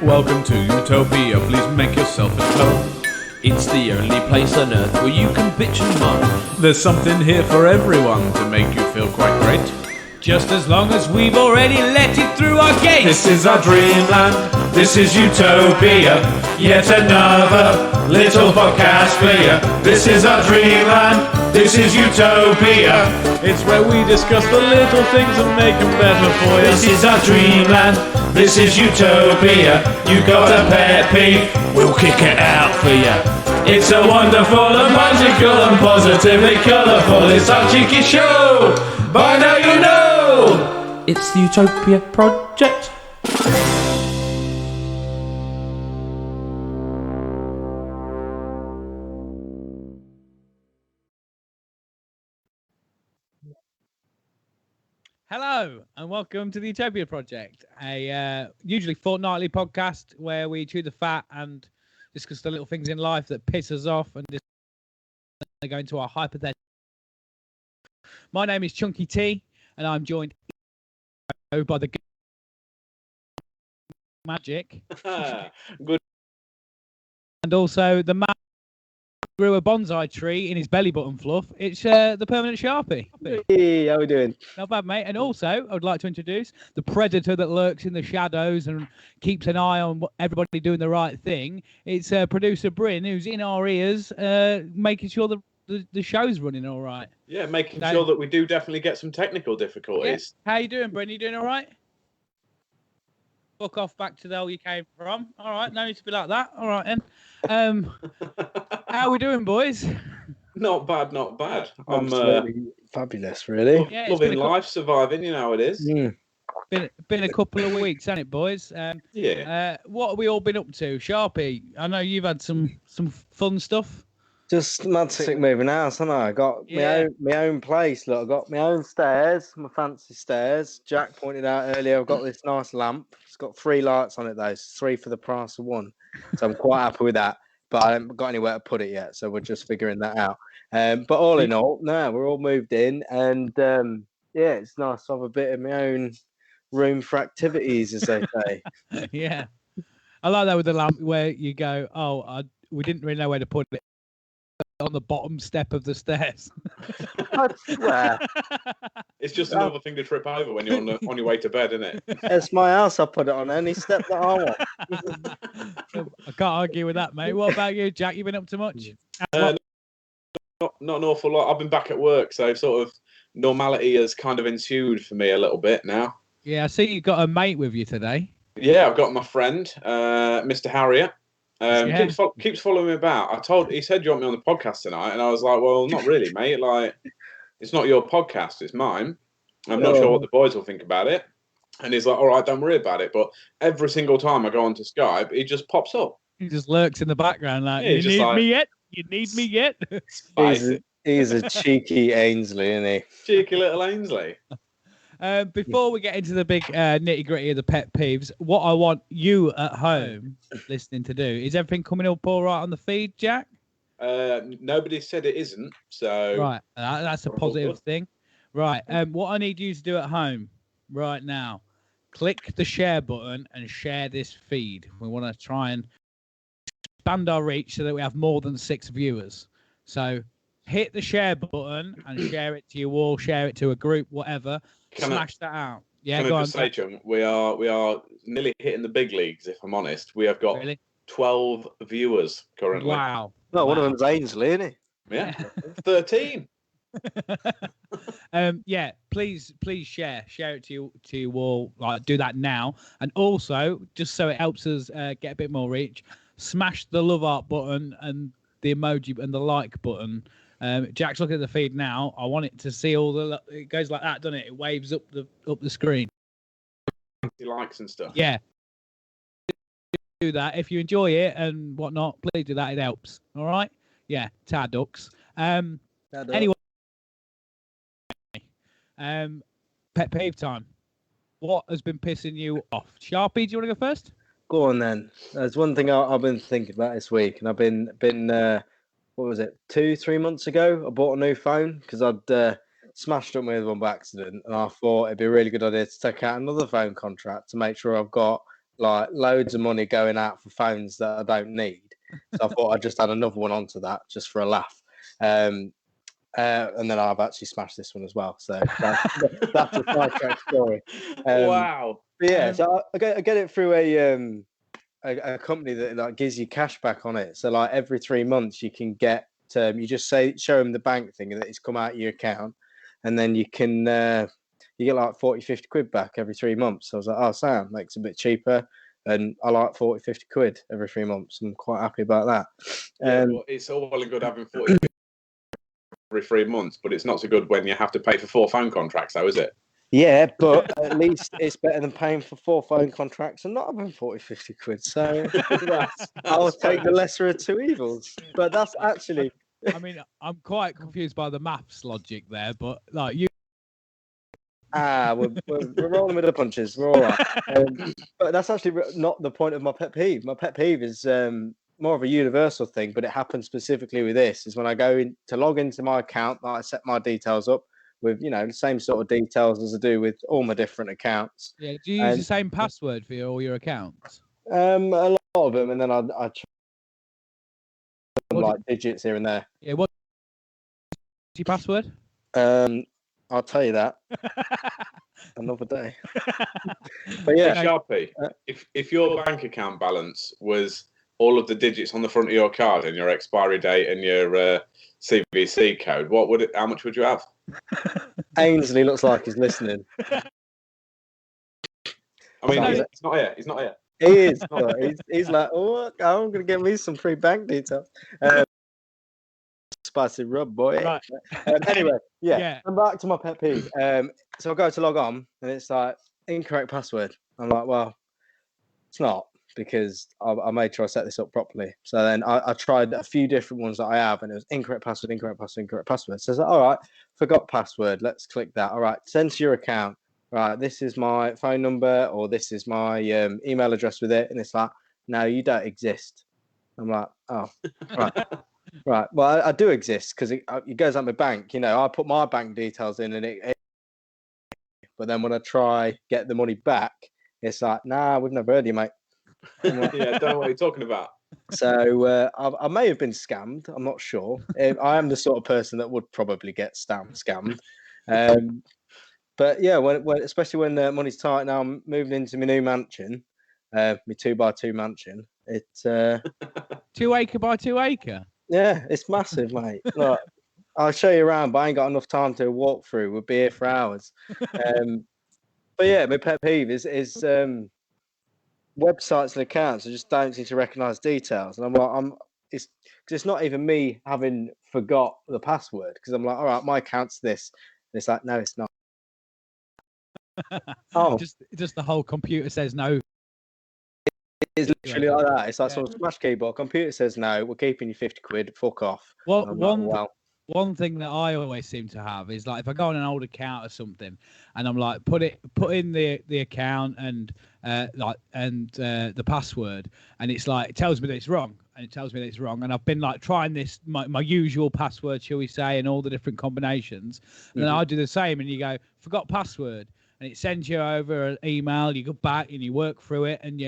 Welcome to Utopia, please make yourself at home. It's the only place on earth where you can bitch and moan. There's something here for everyone to make you feel quite great. Just as long as we've already let it through our gates. This is our dreamland, this is Utopia. Yet another little podcast for you. This is our dreamland, this is Utopia. It's where we discuss the little things and make them better for you. This is our dreamland, this is Utopia. You got a pet peeve, we'll kick it out for you. It's a wonderful and magical and positively colourful. It's our cheeky show, by now you know. It's the Utopia Project. Hello and welcome to the Utopia Project, a usually fortnightly podcast where we chew the fat and discuss the little things in life that piss us off and go into our hypothetical. My name is Chunky T and I'm joined by the magic. Good. And also the man who grew a bonsai tree in his belly button fluff. It's the permanent Sharpie. Hey, how we doing? Not bad, mate. And also, I would like to introduce the predator that lurks in the shadows and keeps an eye on everybody doing the right thing. It's producer Bryn, who's in our ears, making sure the show's running all right. Yeah, making sure that we do definitely get some technical difficulties. Yeah. How you doing, Bryn? You doing all right? Fuck off back to the hell you came from. All right, no need to be like that. All right, then. How are we doing, boys? Not bad, not bad. I'm Fabulous, really. Yeah, loving life, surviving, you know how it is. Been a couple of weeks, hasn't it, boys? Yeah. What have we all been up to? Sharpie, I know you've had some fun stuff. Just mad sick moving house, haven't I? I got my own place. Look, I got my own stairs, my fancy stairs. Jack pointed out earlier, I've got this nice lamp. It's got 3 lights on it, though. It's 3 for the price of 1. So I'm quite happy with that. But I haven't got anywhere to put it yet, so we're just figuring that out. But all in all, no, we're all moved in, and yeah, it's nice to have a bit of my own room for activities, as they say. Yeah, I like that with the lamp where you go, we didn't really know where to put it on the bottom step of the stairs. I swear. It's just another thing to trip over when you're on your way to bed, isn't it? It's my house. I put it on any step that I want. I can't argue with that, mate. What about you, Jack? You been up to much? Not an awful lot. I've been back at work, so sort of normality has kind of ensued for me a little bit now. Yeah, I see you got a mate with you today. Yeah, I've got my friend, Mr. Harriet. Keeps following me about. He said you want me on the podcast tonight, and I was like, well, not really, mate. Like, it's not your podcast, it's mine. I'm not sure what the boys will think about it. And he's like, all right, don't worry about it. But every single time I go onto Skype, he just pops up. He just lurks in the background like, Yeah, you need me yet? You need me yet? He's a cheeky Ainsley, isn't he? Cheeky little Ainsley. Before we get into the big nitty gritty of the pet peeves, what I want you at home listening to do is everything coming up all right on the feed, Jack? Nobody said it isn't, so right. That's a positive thing. Right. What I need you to do at home right now, click the share button and share this feed. We want to try and expand our reach so that we have more than 6 viewers. So hit the share button and share it to your wall, share it to a group, whatever. Smash that out. Yeah, can I just say, Chung, we are nearly hitting the big leagues. If I'm honest, we have got 12 viewers currently. Wow. No, one of them's Ainsley, isn't he? Yeah, 13. Yeah, please share it to your wall. Like, do that now, and also just so it helps us get a bit more reach, smash the love art button and the emoji and the like button. Jack's looking at the feed now. I want it to see it goes like that, doesn't it? It waves up the screen. Likes and stuff. Yeah. Do that. If you enjoy it and whatnot, please do that. It helps. All right? Yeah, tad ducks. Anyway, pet peeve time. What has been pissing you off? Sharpie, do you want to go first? Go on then. There's one thing I've been thinking about this week, and I've been what was it, 2-3 months ago? I bought a new phone because I'd smashed up my other one by accident, and I thought it'd be a really good idea to take out another phone contract to make sure I've got like loads of money going out for phones that I don't need. So I thought I'd just add another one onto that just for a laugh. And then I've actually smashed this one as well. So that's a sidetrack story. Wow. But yeah, so I get it through a company that like gives you cash back on it. So like every 3 months you can get you just show them the bank thing that it's come out of your account, and then you can you get like 40-50 quid back every 3 months. So I was like, oh, Sam, makes it a bit cheaper, and I like 40-50 quid every 3 months. I'm quite happy about that. Well, it's all well and good having 40 every 3 months, but it's not so good when you have to pay for 4 phone contracts, though, is it? Yeah, but at least it's better than paying for 4 phone contracts and not having 40-50 quid. So I'll take the lesser of two evils. But that's actually... I mean, I'm quite confused by the maths logic there, but like you... We're rolling with the punches. We're all right. But that's actually not the point of my pet peeve. My pet peeve is more of a universal thing, but it happens specifically with this, is when I go in to log into my account, I set my details up with, the same sort of details as I do with all my different accounts. Yeah, do you use the same password for all your accounts? A lot of them, and then I try like digits here and there. Yeah, what's your password? I'll tell you that another day. But yeah, Sharpie, if your bank account balance was all of the digits on the front of your card and your expiry date and your CVC code, how much would you have? Ainsley looks like he's listening. I mean, he's not here. He's not here. He is. He's like, oh, I'm going to get me some free bank details. Spicy rub, boy. Right. Anyway, yeah. I'm back to my pet peeve. So I go to log on, and it's like, incorrect password. I'm like, well, it's not, because I made sure I set this up properly. So then I tried a few different ones that I have, and it was incorrect password, incorrect password, incorrect password. So I was like, all right, forgot password. Let's click that. All right, send to your account. Right, this is my phone number, or this is my email address with it. And it's like, no, you don't exist. I'm like, oh, right. Right. Well, I do exist, because it goes at my bank. I put my bank details in, and but then when I try get the money back, it's like, nah, we've never heard of you, mate. Like, yeah, don't know what you're talking about. So I may have been scammed. I'm not sure. I am the sort of person that would probably get scammed. But yeah, when especially when the money's tight now, I'm moving into my new mansion, my 2x2 mansion. It's 2 acre by 2 acre. Yeah, it's massive, mate. Look, I'll show you around, but I ain't got enough time to walk through. We'll be here for hours. But yeah, my pet peeve is websites and accounts that just don't seem to recognise details. And I'm like, it's not even me having forgot the password, because I'm like, all right, my account's this. And it's like, no, it's not. Oh, just the whole computer says no. It's literally like that. It's like some smash keyboard. Computer says no. We're keeping you 50 quid. Fuck off. One thing that I always seem to have is, like, if I go on an old account or something, and I'm like, put in the account and the password, and it's like, it tells me that it's wrong, and I've been like trying this my usual password, shall we say, and all the different combinations, and then I do the same, and you go, forgot password. And it sends you over an email. You go back and you work through it, and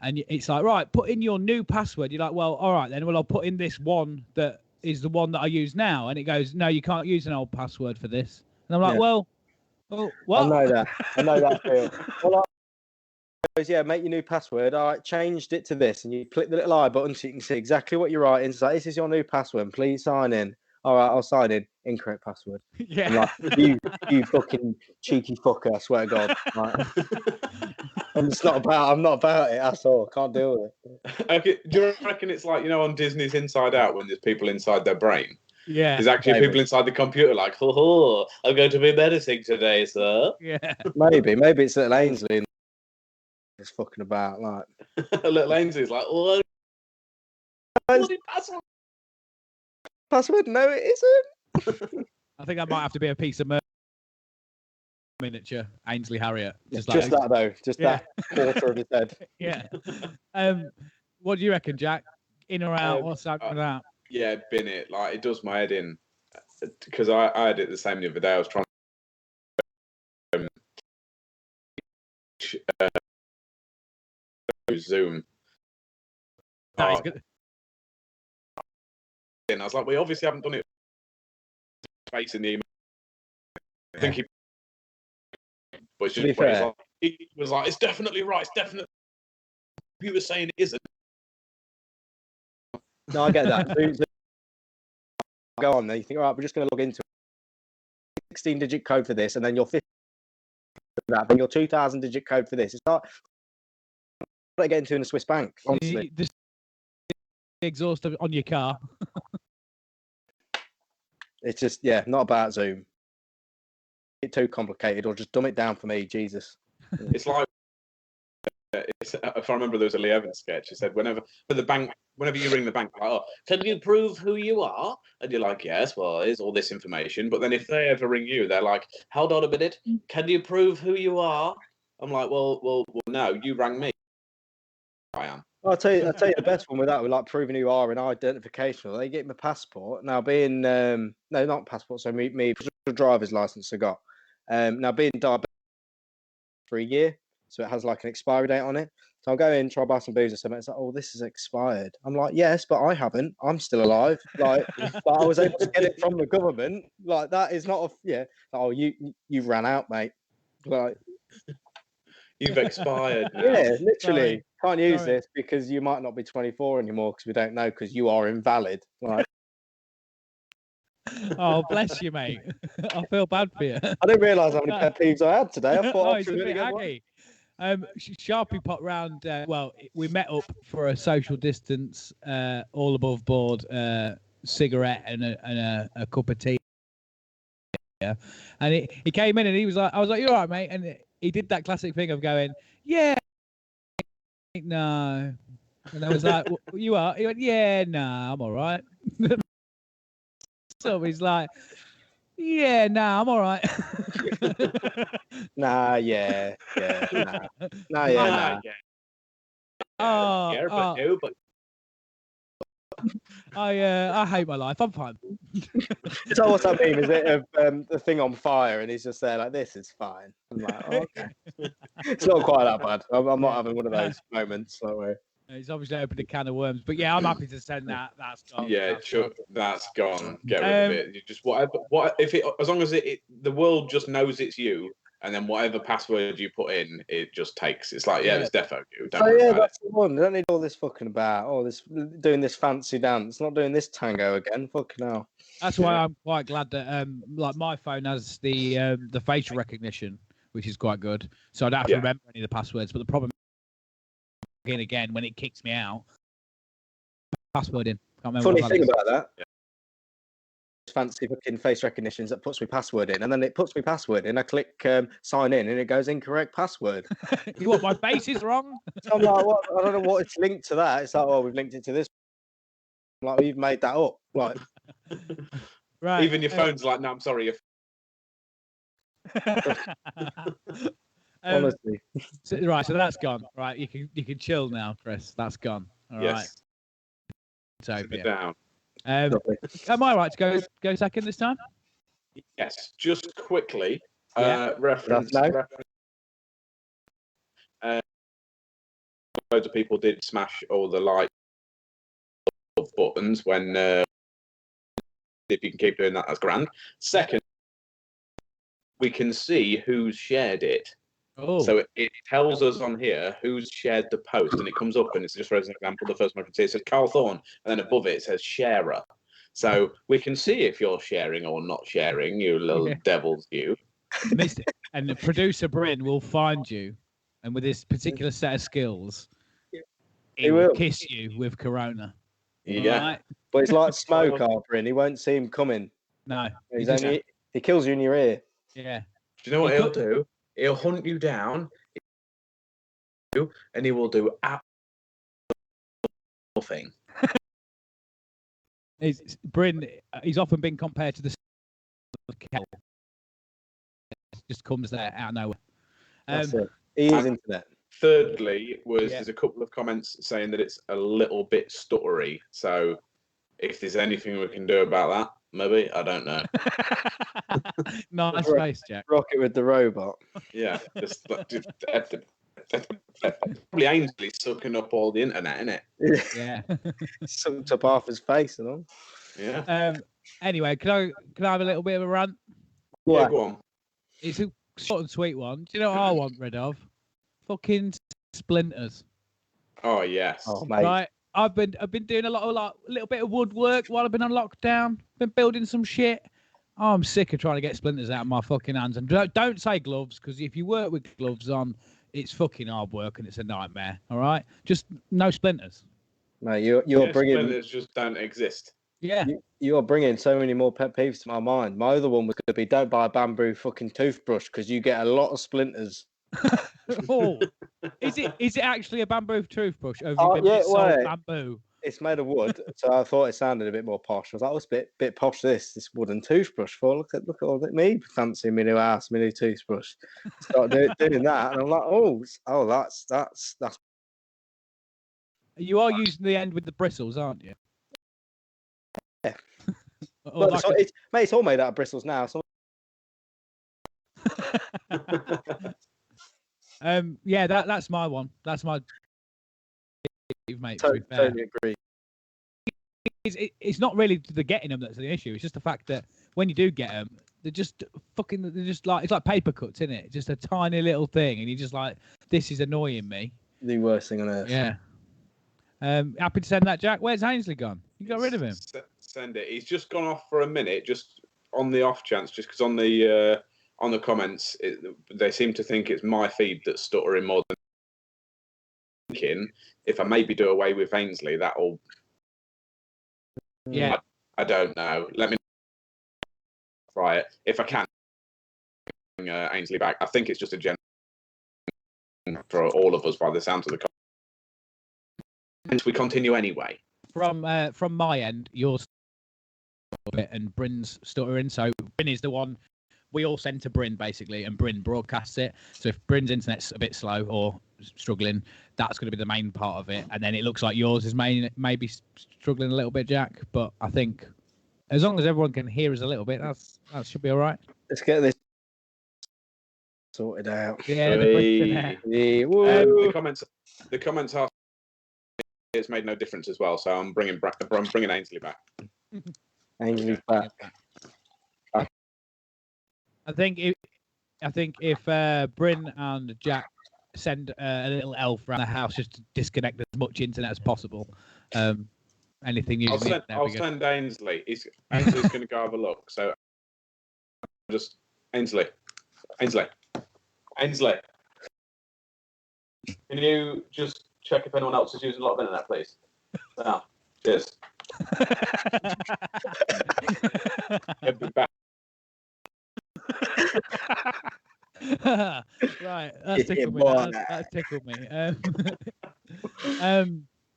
it's like, right, put in your new password. You're like, well, all right then. Well, I'll put in this one that is the one that I use now. And it goes, no, you can't use an old password for this. And I'm like, well, what? I know that feel. Well, make your new password. All right, changed it to this, and you click the little I button so you can see exactly what you're writing. It's like, this is your new password. Please sign in. All right, I'll sign in. Incorrect password. Yeah. I'm like, you fucking cheeky fucker, I swear to God. Like, I'm not about it at all. Can't deal with it. Okay, do you reckon it's like, on Disney's Inside Out, when there's people inside their brain? Yeah. There's actually people inside the computer like, oh, I'm going to be meditating today, sir. Yeah. Maybe it's little Ainsley and just fucking about, like. Little Ainsley's like, oh, password? No, it isn't. I think that might have to be a piece of miniature Ainsley Harriet. Just that though. Just that quarter of his head. Yeah. What do you reckon, Jack? In or out? What's happening with that? Yeah, bin it. Like, it does my head in. Because I had it the same the other day. I was trying to... use Zoom. No, he's Oh. good. And I was like, we obviously haven't done it. Space in the email. I think he. But it's To be just where he's fair. like, he was like, it's definitely right. It's definitely. You were saying it isn't. No, I get that. Zoom, go on there. You think, all right, we're just going to log into 16-digit code for this, and then your 50 for that, then your 2,000-digit code for this. It's not what I get into in a Swiss bank, honestly. The exhaust on your car. It's just, yeah, not about Zoom. It's too complicated, or just dumb it down for me, Jesus. It's like, if I remember, there was a Lee Evans sketch. He said, whenever you ring the bank, like, oh, can you prove who you are? And you're like, yes, well, here's all this information. But then if they ever ring you, they're like, hold on a minute, can you prove who you are? I'm like, well, no, you rang me. I am. I'll tell you the best one with that, with like proving who you are and identification. They get my passport. Now being no, not passport, so me driver's license I got. Now being diabetic for a year, so it has like an expiry date on it. So I'll go in, try buy some booze or something. It's like, oh, this is expired. I'm like, yes, but I haven't. I'm still alive. Like, but I was able to get it from the government. Like that is not a yeah. Oh, you ran out, mate. Like, You've expired now. yeah, literally. Sorry. Can't use Sorry. this because you might not be 24 anymore because we don't know because you are invalid. Like, Oh, bless you, mate. I feel bad for you. I didn't realise how many pet peeves I had today. I thought Oh, I it's was a going to bit get one. aggy. Sharpie popped round. Well, we met up for a social distance, all above board cigarette and a cup of tea. Yeah, and he came in and he was like, I was like, "You all right, mate?" And he did that classic thing of going, "Yeah, no," and I was like, "You are?" He went, "Yeah, nah, I'm all right." So he's like, "Yeah, nah, I'm all right." Nah, yeah, nah. Nah, yeah, nah. Oh, but I hate my life. I'm fine. So what's that meme? Is it of the thing on fire and he's just there like, this is fine. I'm like, oh, okay. It's not quite that bad. I'm not having one of those moments. Don't worry. He's obviously opened a can of worms, but yeah, I'm happy to send that. That's gone. yeah, That's sure, gone. that's gone. Get rid of it. You just whatever. What if it? As long as the world just knows it's you, and then whatever password you put in, it just takes. It's like, yeah, it's defo you. Don't So worry yeah, about that's the one. Don't need all this fucking about, all this doing this fancy dance, not doing this tango again. Fucking hell. That's why I'm quite glad that like my phone has the facial recognition, which is quite good. So I don't have to remember any of the passwords. But the problem is again when it kicks me out, password in. Can't remember. Funny thing about that. Yeah. Fancy fucking face recognitions that puts my password in, and then it puts my password in. I click sign in, and it goes incorrect password. You want my face is wrong? So I'm like, what? I don't know what it's linked to that. It's like, oh, we've linked it to this. I'm like, you've made that up, like. Right. Even your phone's like, no, I'm sorry. Honestly. So that's gone. Right, you can chill now, Chris. That's gone. All right. Sit Utopia. down. Am I right to go second this time? Yes, just quickly. Yeah. Reference. Loads of people did smash all the like buttons when. If you can keep doing that, that's grand. Second, we can see who's shared it. Oh. So it tells us on here who's shared the post, and it comes up, and it's just for an example. The first one I can see it says Carl Thorne, and then above it says sharer. So we can see if you're sharing or not sharing. You little devils, you. And the producer Bryn will find you, and with this particular set of skills, he will kiss you with Corona. Yeah. Right? But it's like smoke, Bryn. He won't see him coming. No. He kills you in your ear. Yeah. Do you know what he'll do? He'll hunt you down, and he will do nothing. Bryn, he's often been compared to the kettle. Just comes there out of nowhere. That's it. He is internet. Thirdly, there's a couple of comments saying that it's a little bit stuttery. So if there's anything we can do about that, maybe, I don't know. Nice face, Jack. Rocket with the robot. Yeah, just Probably Ainsley sucking up all the internet, isn't it? Yeah. Sucked up half his face and all. Yeah. Anyway, can I have a little bit of a rant? Yeah, go on. It's a short and sweet one. Do you know what I want rid of? Fucking splinters. Oh yes. Oh mate. Right. I've been doing a little bit of woodwork while I've been on lockdown. Been building some shit. I'm sick of trying to get splinters out of my fucking hands. And don't say gloves, because if you work with gloves on, it's fucking hard work and it's a nightmare. All right, just no splinters. Mate, you're bringing. Splinters just don't exist. Yeah. You're bringing so many more pet peeves to my mind. My other one was going to be don't buy a bamboo fucking toothbrush because you get a lot of splinters. Oh, is it actually a bamboo toothbrush? Or have you been sold bamboo? It's made of wood, so I thought it sounded a bit more posh. I was like, oh, it's a bit posh. This wooden toothbrush. For look at all that me fancy my new house, my new toothbrush. Start doing that, and I'm like, oh, that's. You are using the end with the bristles, aren't you? Yeah. Or Well, it's all made out of bristles now. So... yeah, that's my one. That's my mate. Totally agree. It's not really the getting them that's the issue. It's just the fact that when you do get them, they're just like, it's like paper cuts, isn't it? Just a tiny little thing, and you're just like, this is annoying me. The worst thing on earth. Yeah. Happy to send that, Jack. Where's Ainsley gone? You got rid of him. Send it. He's just gone off for a minute, just on the off chance, just because on the comments, they seem to think it's my feed that's stuttering more than thinking. If I maybe do away with Ainsley, that'll. Yeah. I don't know. Let me try it. If I can, bring Ainsley back. I think it's just a general for all of us by the sound of the comments. We continue anyway. From my end, yours and Bryn's stuttering. So Bryn is the one we all send to Bryn basically, and Bryn broadcasts it. So if Bryn's internet's a bit slow or struggling, that's going to be the main part of it. And then it looks like yours is maybe struggling a little bit, Jack. But I think as long as everyone can hear us a little bit, that should be all right. Let's get this sorted out. Yeah, the comments are. It's made no difference as well, so I'm bringing Ainsley back. Ainsley's back. I think if Bryn and Jack send a little elf around the house just to disconnect as much internet as possible, anything you I'll send Ainsley. Ainsley's going to go have a look. So just Ainsley. Can you just check if anyone else is using a lot of internet, please? Cheers. He'll be back. Right, that's tickled me. That's tickled me.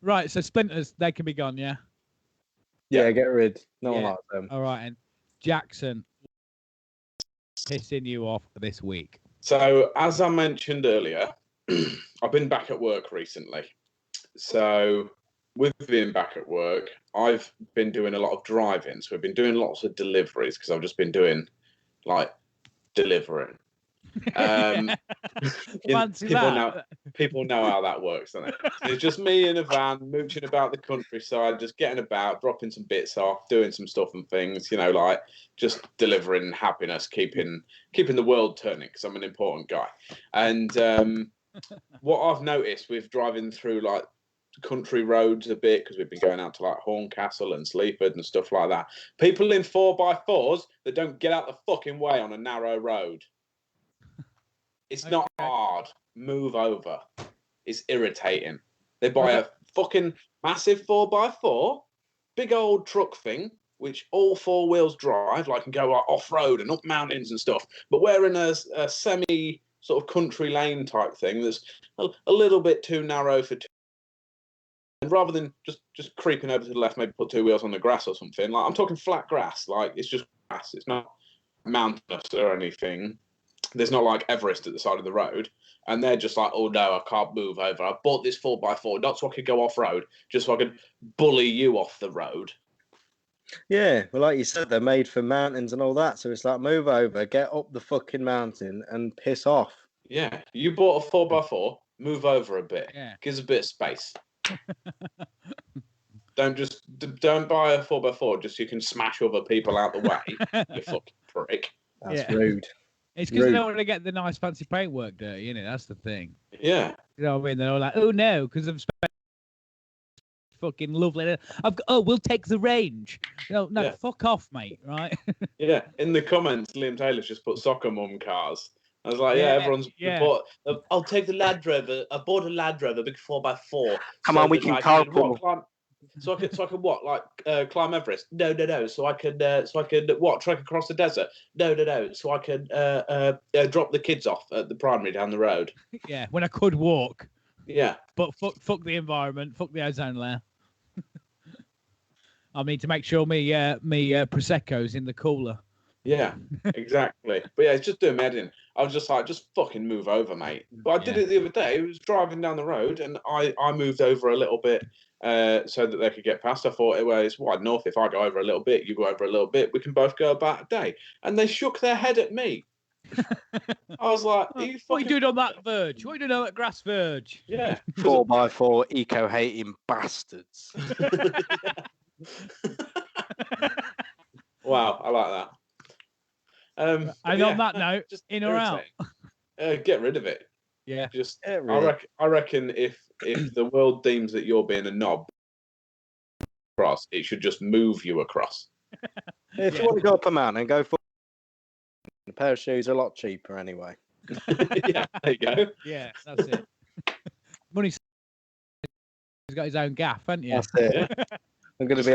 Right, so splinters, they can be gone, yeah? Yeah, get rid. No one likes them. All right, and Jackson, pissing you off this week. So, as I mentioned earlier, I've been back at work recently. So, with being back at work, I've been doing a lot of driving. So, I've been doing lots of deliveries because I've just been doing delivering. People know how that works, don't they? It's just me in a van mooching about the countryside, just getting about, dropping some bits off, doing some stuff and things, just delivering happiness, keeping the world turning because I'm an important guy. And what I've noticed with driving through country roads a bit, because we've been going out to Horncastle and Sleaford and stuff like that, people in 4x4s that don't get out the fucking way on a narrow road. It's not hard. Move over. It's irritating. They buy a fucking massive 4x4, big old truck thing, which all four wheels drive, can go off-road and up mountains and stuff. But we're in a semi sort of country lane type thing that's a little bit too narrow for two. And rather than just creeping over to the left, maybe put two wheels on the grass or something. I'm talking flat grass. It's just grass. It's not mountainous or anything. There's not Everest at the side of the road, and they're just oh no, I can't move over. I bought this 4x4 not so I could go off road, just so I could bully you off the road. Yeah, well, like you said, they're made for mountains and all that. So it's move over, get up the fucking mountain, and piss off. Yeah, you bought a 4x4 move over a bit. Yeah. Give us a bit of space. Don't buy a 4x4 just so you can smash other people out the way. You fucking prick. That's rude. It's because they don't want to get the nice fancy paintwork dirty, that's the thing. Yeah. You know what I mean? They're all like, oh no, because I've spent fucking lovely. We'll take the range. No, fuck off, mate, right? Yeah. In the comments, Liam Taylor's just put soccer mum cars. I was like, everyone's bought. I'll take the Land Rover. I bought a Land Rover, big 4x4. Come on, we can carpool. So I can what? Like climb Everest? No. So I can what? Trek across the desert? No. So I can drop the kids off at the primary down the road. Yeah, when I could walk. Yeah. But fuck the environment, fuck the ozone layer. I mean, to make sure me Prosecco's in the cooler. Yeah, exactly. But yeah, it's just doing me head in. I was just like, just fucking move over, mate. But I did it the other day. I was driving down the road and I moved over a little bit so that they could get past. I thought, well, it's wide enough. If I go over a little bit, you go over a little bit, we can both go about a day. And they shook their head at me. I was like, what are you doing on that verge? What are you doing on that grass verge? Yeah. 4x4 eco-hating bastards. Wow, I like that. And on that note, just in or out? Get rid of it. Yeah. Just I reckon if the world deems that you're being a knob across, it should just move you across. If you want to go up a mountain, go for a pair of shoes, a lot cheaper anyway. Yeah, there you go. Yeah, that's it. Money's got his own gaff, hasn't you? That's it. Yeah. I'm going to be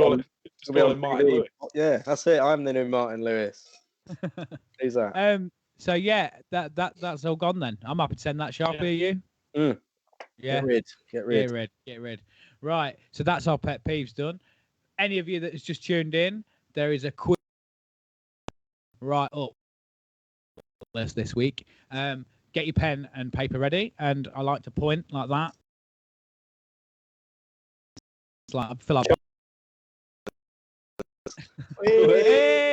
on Martin Lewis. Yeah, that's it. I'm the new Martin Lewis. Who's that? So yeah, that's all gone then. I'm happy to send that Sharpie to you. Yeah. Get rid. Right. So that's our pet peeves done. Any of you that has just tuned in, there is a quiz right up list this week. Get your pen and paper ready, and I like to point like that. It's like I feel like. Hey!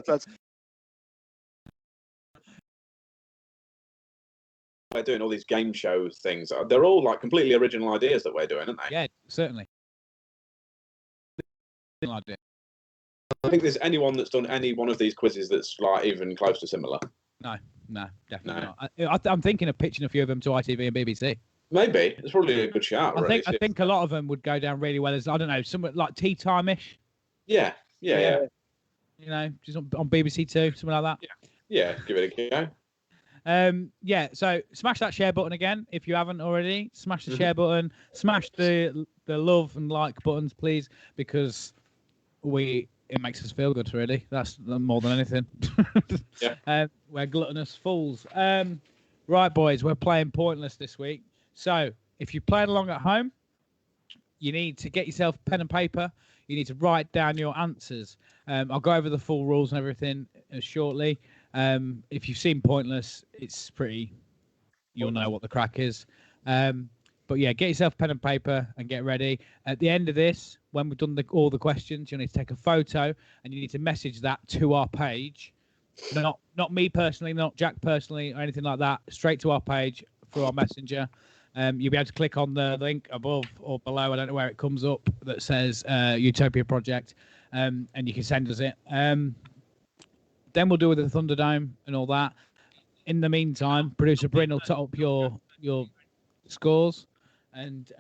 That's We're doing all these game show things. They're all like completely original ideas that we're doing, aren't they? Yeah, certainly. I think there's anyone that's done any one of these quizzes that's like even close to similar. No, definitely not. I'm thinking of pitching a few of them to ITV and BBC. Maybe it's probably a good shout. I think a lot of them would go down really well. As I don't know, somewhat like tea time-ish. Yeah. You know, just on BBC Two, something like that. Yeah, give it a go. So smash that share button again if you haven't already. Smash the share button. Smash the love and like buttons, please, because it makes us feel good. Really, that's more than anything. Yeah. We're gluttonous fools. Right, boys, we're playing Pointless this week. So if you're playing along at home, you need to get yourself pen and paper. You need to write down your answers. I'll go over the full rules and everything shortly. If you've seen Pointless, it's you'll know what the crack is. But yeah, get yourself pen and paper and get ready. At the end of this, when we've done all the questions, you'll need to take a photo and you need to message that to our page. Not me personally, not Jack personally, or anything like that. Straight to our page through our messenger. You'll be able to click on the link above or below. I don't know where it comes up that says Utopia Project, and you can send us it. Then we'll do with the Thunderdome and all that. In the meantime, producer Bryn will top up your scores, and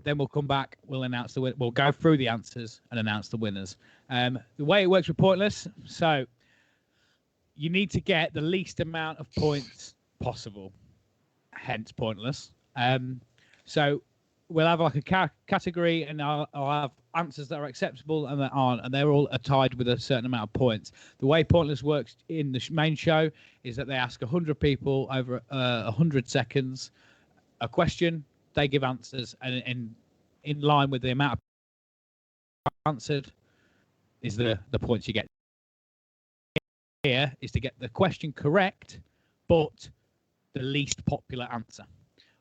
then we'll come back. We'll announce we'll go through the answers and announce the winners. The way it works with Pointless, so you need to get the least amount of points possible. Hence Pointless. So we'll have like a category, and I'll have answers that are acceptable and that aren't, and they're all tied with a certain amount of points. The way Pointless works in the main show is that they ask 100 people over 100 seconds a question. They give answers, and in line with the amount of answered is the points you get. Here is to get the question correct, but the least popular answer.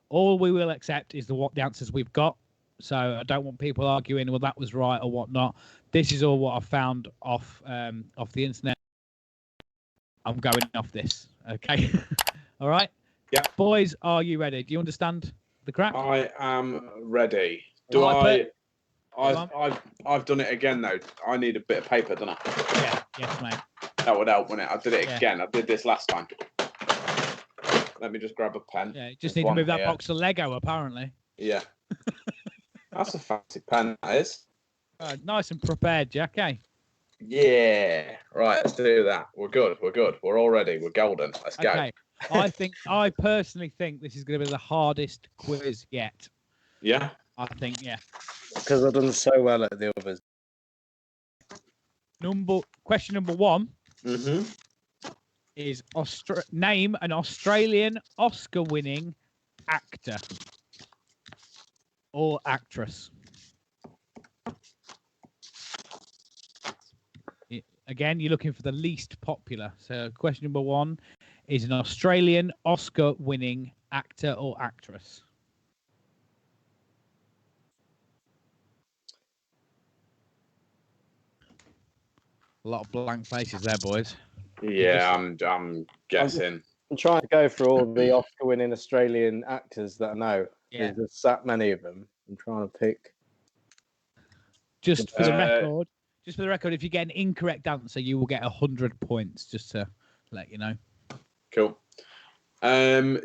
All we will accept is the answers we've got. So I don't want people arguing, well, that was right or whatnot. This is all what I found off the internet. I'm going off this, okay? All right. Yeah. Boys, are you ready? Do you understand the crap? I am ready. I've done it again though. I need a bit of paper, don't I? Yeah. Yes, mate. That would help, wouldn't it? I did it again. I did this last time. Let me just grab a pen. Yeah. Just need to move that box of Lego, apparently. Yeah. That's a fancy pen, that is. Nice and prepared, Jack, eh? Yeah. Right, let's do that. We're good. We're all ready. We're golden. Let's go. Okay. I personally think this is going to be the hardest quiz yet. Yeah? I think, yeah. Because I've done so well at the others. Question number 1 Mm-hmm. is name an Australian Oscar-winning actor or actress. Again, you're looking for the least popular. So question number 1 is an Australian Oscar-winning actor or actress. A lot of blank faces there, boys. Yeah, I'm guessing. I'm trying to go through all the Oscar-winning Australian actors that I know. Yeah. There's that many of them. I'm trying to pick. Just for the record, if you get an incorrect answer, you will get 100 points. Just to let you know. Cool.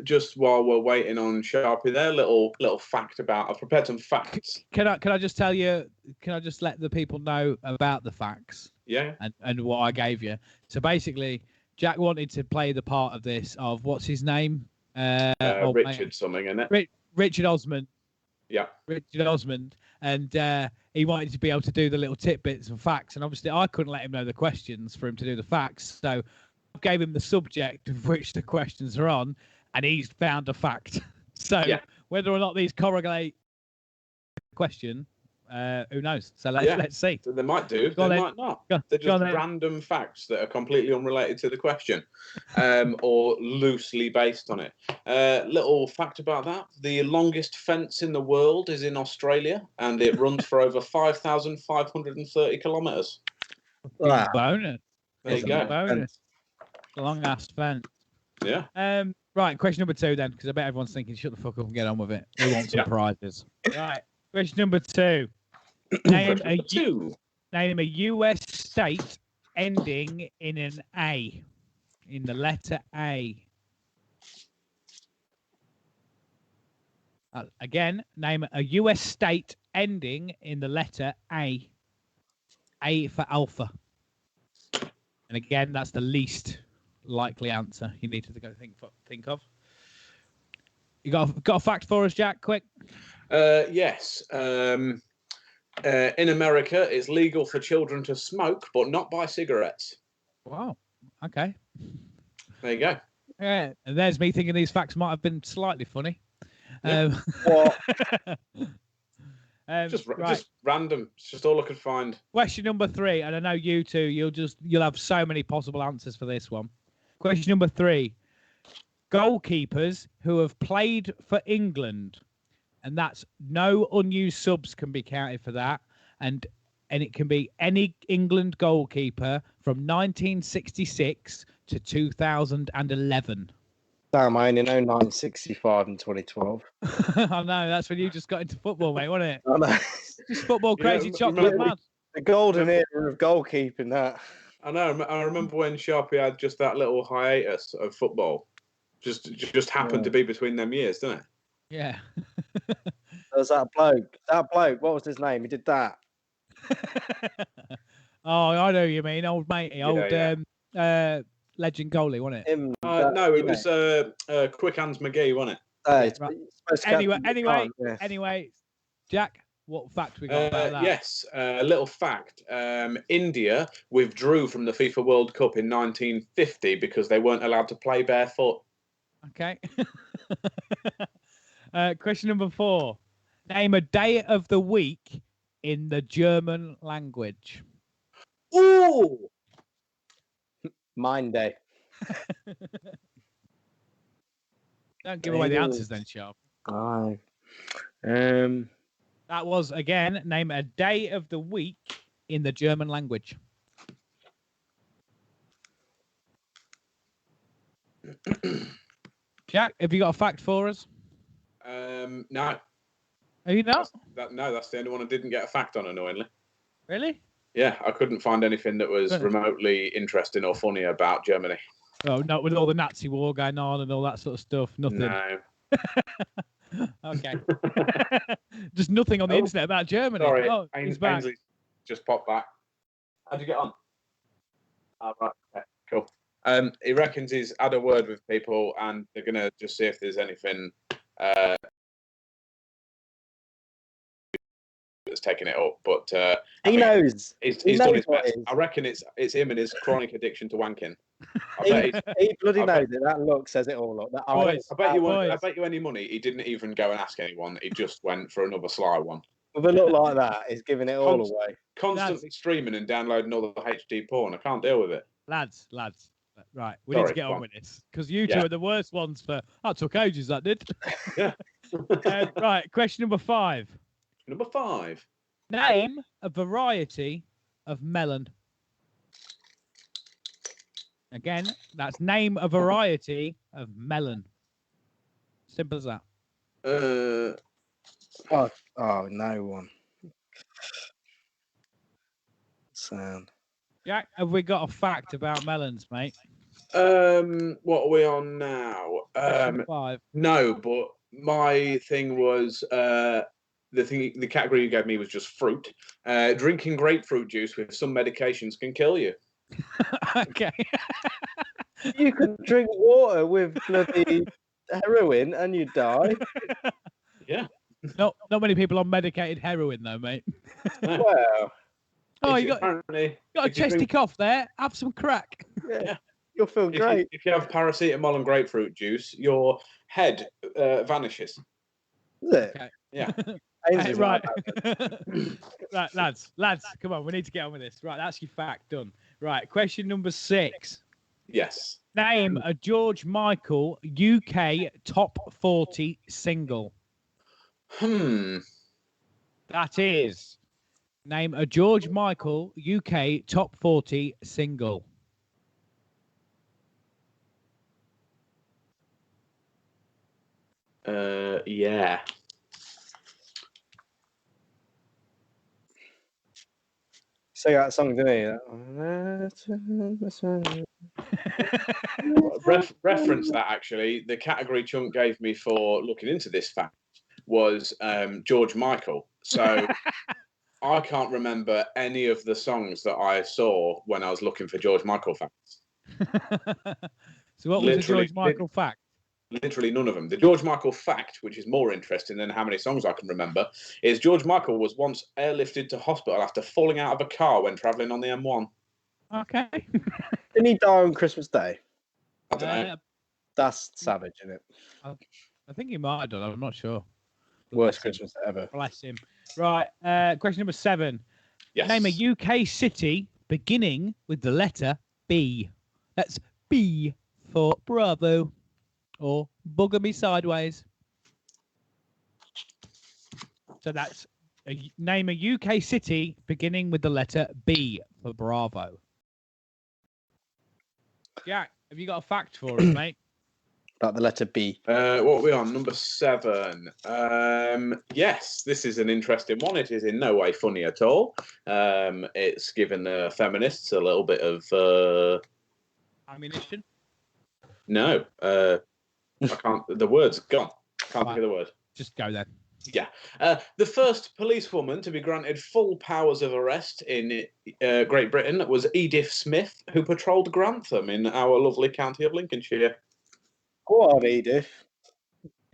Just while we're waiting on Sharpie, there, little fact about. I've prepared some facts. Can I just tell you? Can I just let the people know about the facts? Yeah. And what I gave you. So basically, Jack wanted to play the part of this of what's his name? Richard something, isn't it? Richard Osmond. Yeah. Richard Osmond, and he wanted to be able to do the little tidbits and facts, and obviously I couldn't let him know the questions for him to do the facts, so I gave him the subject of which the questions are on, and he's found a fact. So whether or not these correlate the question, who knows? So let's see. So they might do. They might not. They're just random facts that are completely unrelated to the question, or loosely based on it. Little fact about that: the longest fence in the world is in Australia, and it runs for over 5,530 kilometres. Wow. Bonus. There you go. Bonus. Long ass fence. Yeah. Right. Question number 2 then, because I bet everyone's thinking, shut the fuck up and get on with it. We want some prizes. Right. Question number 2. Name a US state ending in an A, in the letter A. Again, name a US state ending in the letter A. A for alpha. And again, that's the least likely answer you need to go think of. You got a fact for us, Jack? Quick. Yes. In America, it's legal for children to smoke, but not buy cigarettes. Wow. Okay. There you go. Yeah. And there's me thinking these facts might have been slightly funny. Just random. It's just all I could find. Question number 3, and I know you two, you'll have so many possible answers for this one. Question number 3: goalkeepers who have played for England, and that's no unused subs can be counted for that, and it can be any England goalkeeper from 1966 to 2011. Damn, I only know 1965 and 2012. I know, that's when you just got into football, mate, wasn't it? I know. Just football crazy chocolate man. The golden era of goalkeeping, that. I know. I remember when Sharpie had just that little hiatus of football. Just happened to be between them years, didn't it? Yeah. There was that bloke. What was his name? He did that. Oh, I know you mean. Old matey. Legend goalie, wasn't it? No, it was Quick Hands McGee, wasn't it? Anyway, Jack, what fact we got about that? Yes, a little fact. India withdrew from the FIFA World Cup in 1950 because they weren't allowed to play barefoot. Okay. Question number 4. Name a day of the week in the German language. Ooh! Mine Day. Don't give away the answers then, Sharp. Aye. That was, again, name a day of the week in the German language. Jack, have you got a fact for us? No. Are you not? That's the only one I didn't get a fact on, annoyingly. Really? Yeah, I couldn't find anything that was remotely interesting or funny about Germany. Oh, not with all the Nazi war going on and all that sort of stuff. Nothing. No. Okay. Just nothing on the internet about Germany. Sorry, oh, he's back. Ainsley just popped back. How'd you get on? Oh, right. Okay, cool. He reckons he's had a word with people and they're going to just see if there's anything that's taking it up. But he knows. He's He done knows his what best. it is. I reckon it's him and his chronic addiction to wanking. He bloody knows it. That look says it all. Look, that Boys, I bet you any money he didn't even go and ask anyone. He just went for another sly one. with a look like that, he's giving it all away. Constantly streaming and downloading all the HD porn. I can't deal with it. Lads. Right, we need to get on with this because you two are the worst ones for. That took ages, that did. Yeah. Right, question number 5. Number 5. Name a variety of melon. Again, that's name a variety of melon. Simple as that. Oh, no one. Sound. Jack, have we got a fact about melons, mate? What are we on now? Question 5. No, but my thing was the category you gave me was just fruit. Drinking grapefruit juice with some medications can kill you. Okay. You could drink water with bloody heroin and you die. Yeah. Not many people on medicated heroin though, mate. Wow. Oh, you got a chesty cough there. Have some crack. Yeah. You'll feel great. If you have paracetamol and grapefruit juice, your head vanishes. Is it? Okay. Yeah. Right. Right, lads, come on, we need to get on with this. Right, that's your fact done. Right, question number 6. Yes. Name a George Michael UK top 40 single. That is. Name a George Michael UK top 40 single. Yeah. Sing that song, didn't he? Reference that actually. The category Chunk gave me for looking into this fact was George Michael. So I can't remember any of the songs that I saw when I was looking for George Michael facts. So what was the George Michael fact? Literally none of them. The George Michael fact, which is more interesting than how many songs I can remember, is George Michael was once airlifted to hospital after falling out of a car when travelling on the M1. Okay. Didn't he die on Christmas Day? I don't know. That's savage, isn't it? I think he might have done. I'm not sure. Worst Christmas ever. Bless him. Right. Question number 7. Yes. Name a UK city beginning with the letter B. That's B for Bravo. Or bugger me sideways. So that's name a UK city beginning with the letter B for Bravo. Jack, have you got a fact for us, mate? About the letter B. What are we on? Number 7. Yes, this is an interesting one. It is in no way funny at all. It's given the feminists a little bit of ammunition. No. I can't. The word's gone. Can't think of the word. Just go then. Yeah. The first policewoman to be granted full powers of arrest in Great Britain was Edith Smith, who patrolled Grantham in our lovely county of Lincolnshire. Go on, Edith.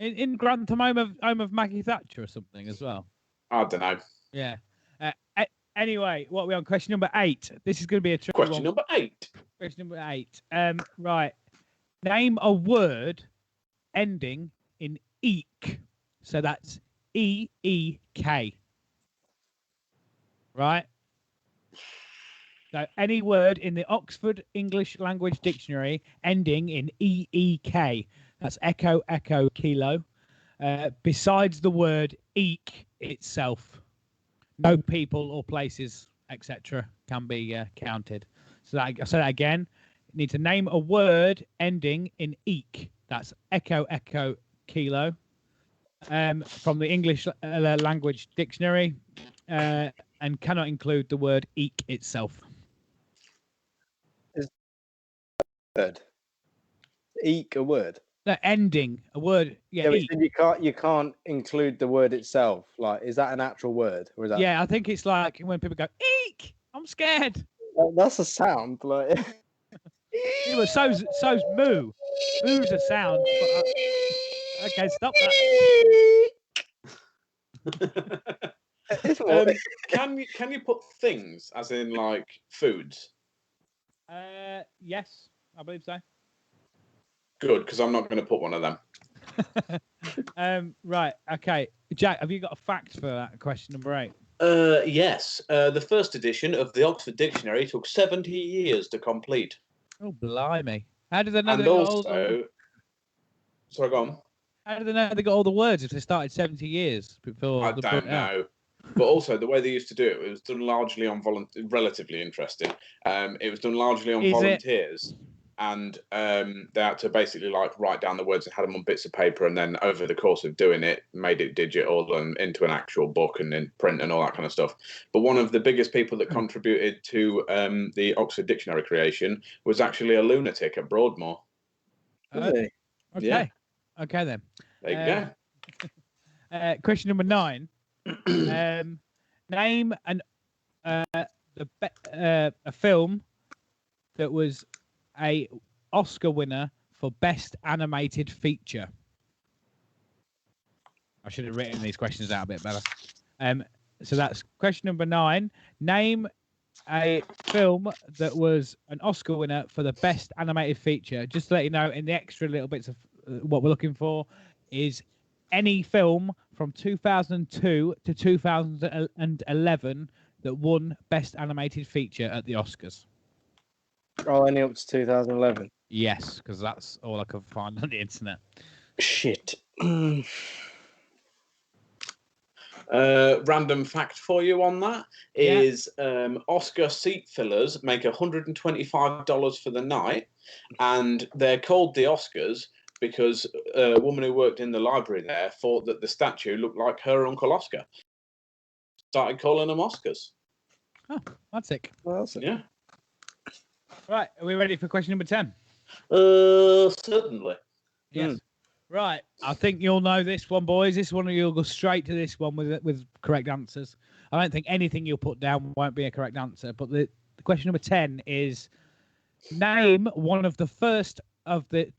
In Grantham, home of Maggie Thatcher or something as well. I don't know. Yeah. Anyway, what are we on? Question number 8. This is going to be a tricky Question one. number 8. Question number 8. Right. Name a word ending in eek. So that's E-E-K. Right? So any word in the Oxford English Language Dictionary ending in E-E-K. That's echo, echo, kilo. Besides the word eek itself. No people or places, etc. can be counted. So I'll say that again. You need to name a word ending in eek. That's Echo Echo Kilo. From the English language dictionary, and cannot include the word eek itself. Is word eek a word? No, ending a word. Yeah, but eek. you can't include the word itself. Like, is that an actual word, or is that? Yeah, I think it's like when people go eek. I'm scared. That's a sound. Like, Yeah, but so's moo. Moo's a sound. But, okay, stop that. Can you put things as in like foods? Yes, I believe so. Good, because I'm not going to put one of them. Right. Okay, Jack, have you got a fact for that? Question number 8. Yes. The first edition of the Oxford Dictionary took 70 years to complete. Oh, blimey! How did they know? And also, sorry, go on. How did they know they got all the words if they started 70 years before? I don't know. But also, the way they used to do it was done largely on relatively interesting. It was done largely on volunteers, and they had to basically like write down the words and had them on bits of paper, and then over the course of doing it, made it digital and into an actual book and in print and all that kind of stuff. But one of the biggest people that contributed to the Oxford Dictionary creation was actually a lunatic at Broadmoor. Really? Okay. Yeah. Okay then. There you go. Question number 9. Name a film that was a Oscar winner for Best Animated Feature. I should have written these questions out a bit better. So that's question number 9. Name a film that was an Oscar winner for the Best Animated Feature. Just to let you know, in the extra little bits of what we're looking for is any film from 2002 to 2011 that won Best Animated Feature at the Oscars. Oh, only up to 2011. Yes, because that's all I could find on the internet. Shit. Random fact for you on that is Oscar seat fillers make $125 for the night, and they're called the Oscars because a woman who worked in the library there thought that the statue looked like her Uncle Oscar. Started calling them Oscars. Oh, that's sick. Yeah. Right, are we ready for question number 10? Certainly. Yes. Right, I think you'll know this one, boys. This one, you'll go straight to this one with correct answers. I don't think anything you'll put down won't be a correct answer. But the question number 10 is: name one of the first 20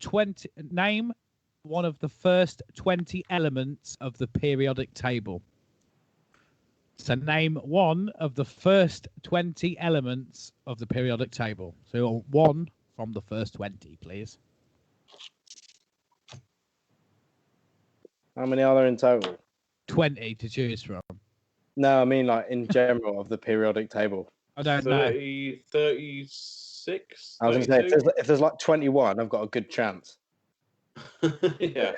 elements of the periodic table. So name one of the first 20 elements of the periodic table. So one from the first 20, please. How many are there in total? 20 to choose from. No, I mean like in general of the periodic table. I don't 30, know. 36. I was going to say, if there's like 21, I've got a good chance. Yeah.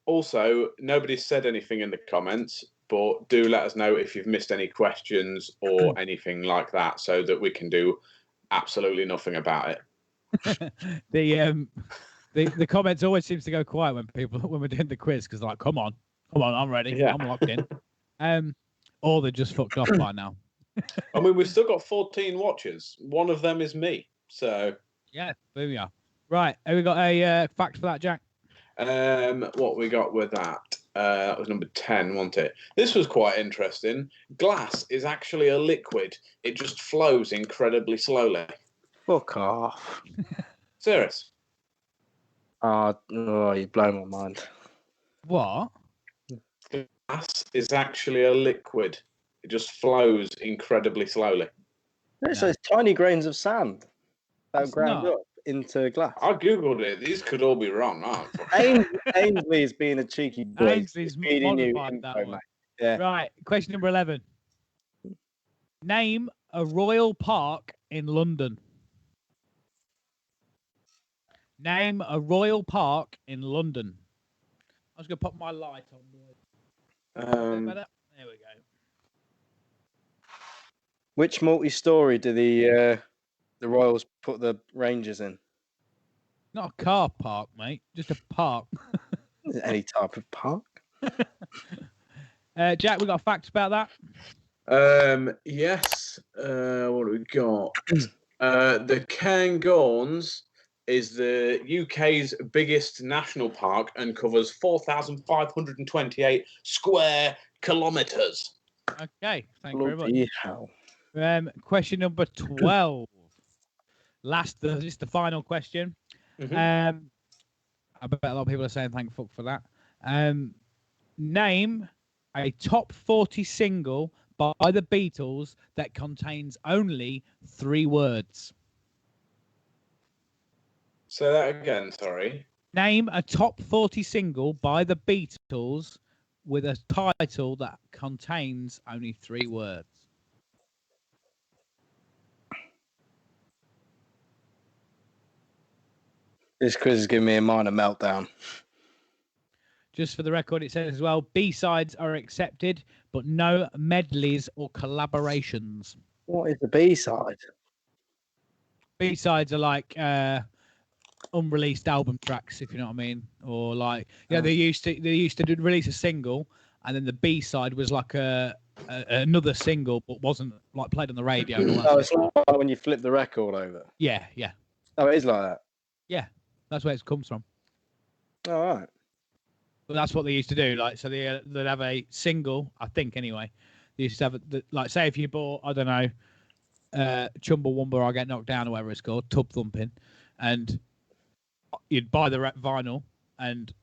Also, nobody's said anything in the comments, but do let us know if you've missed any questions or anything like that, so that we can do absolutely nothing about it. The comments always seems to go quiet when we're doing the quiz, because like, come on, I'm ready, I'm locked in. Or they're just fucked off by now. I mean, we've still got 14 watchers. One of them is me. So yeah, there we are. Right, have we got a fact for that, Jack? What we got with that? That was number 10, wasn't it? This was quite interesting. Glass is actually a liquid. It just flows incredibly slowly. Fuck off. Serious. Oh, you've blown my mind. What? Glass is actually a liquid. It just flows incredibly slowly. So it's tiny grains of sand that ground up into glass. I googled it. These could all be wrong. Ainsley is being a cheeky boy. Ainsley's modified that one. Yeah. Right, question number 11. Name a royal park in London. Name a royal park in London. I was going to put my light on. There we go. Which multi-story do the Royals put the Rangers in? Not a car park, mate. Just a park. Any type of park. Jack, we got facts about that? Yes. What have we got? The Cairngorms is the UK's biggest national park and covers 4,528 square kilometres. Okay, thank you very much. Bloody hell. Question number 12. This is the final question. Mhm. I bet a lot of people are saying thank fuck for that. Name a top 40 single by the Beatles that contains only 3 words. Say that again, sorry. Name a top 40 single by the Beatles with a title that contains only 3 words. This quiz is giving me a minor meltdown. Just for the record, it says as well, B-sides are accepted, but no medleys or collaborations. What is the B-side? B-sides are like unreleased album tracks, if you know what I mean, or like they used to release a single, and then the B-side was like another single, but wasn't like played on the radio. And all that It's like when you flip the record over. Yeah. Oh, it is like that. Yeah, that's where it comes from. All right. But that's what they used to do. Like, so they'd have a single, I think anyway. They used to have like, say if you bought, I don't know, Chumbawamba, I Get Knocked Down, or whatever it's called, Tub Thumping, and you'd buy the vinyl, and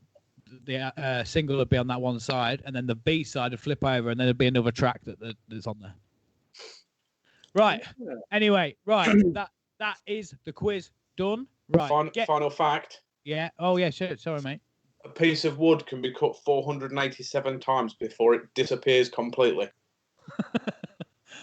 the single would be on that one side, and then the B side would flip over, and then there'd be another track that's on there. Right. Anyway, right. that is the quiz done. Right. Final fact. Yeah. Oh yeah. Sure. Sorry, mate. A piece of wood can be cut 487 times before it disappears completely.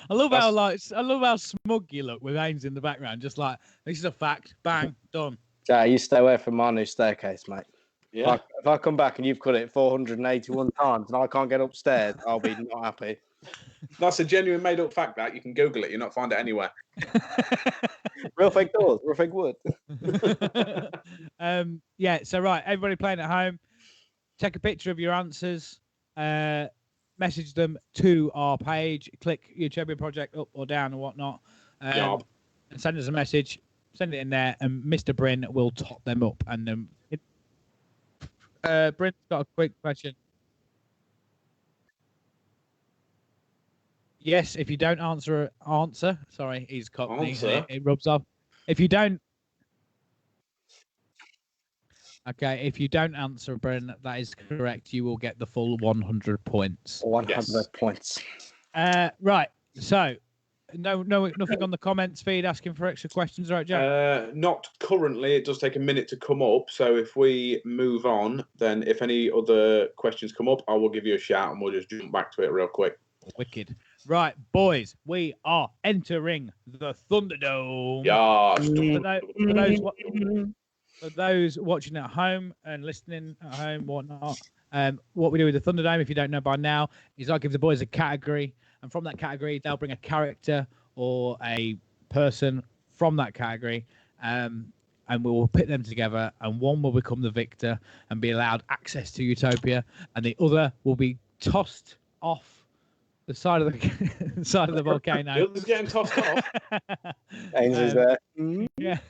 I love how smug you look with Ains in the background. Just like, this is a fact. Bang, done. Yeah, you stay away from my new staircase, mate. Yeah. If I come back and you've cut it 481 times and I can't get upstairs, I'll be not happy. That's a genuine made-up fact. That you can Google it. You'll not find it anywhere. Real fake doors, real fake wood. Yeah. So right, everybody playing at home, take a picture of your answers. Message them to our page. Click Utopia Project up or down or whatnot, and send us a message. Send it in there, and Mr. Bryn will top them up. And Bryn's got a quick question. Yes, if you don't answer. Sorry, he's Cockney. It rubs off. If you don't. Okay, if you don't answer, Bryn, that is correct. You will get the full 100 points. 100 points. Right. So, nothing on the comments feed asking for extra questions, right, Jack? Not currently. It does take a minute to come up. So if we move on, then if any other questions come up, I will give you a shout and we'll just jump back to it real quick. Wicked. Right, boys, we are entering the Thunderdome. Yeah. For those watching at home and listening at home, whatnot, what we do with the Thunderdome, if you don't know by now, is I give the boys a category, and from that category, they'll bring a character or a person from that category, and we will pit them together, and one will become the victor and be allowed access to Utopia, and the other will be tossed off the side of the volcano. The other's getting tossed off. Ains is there. Yeah.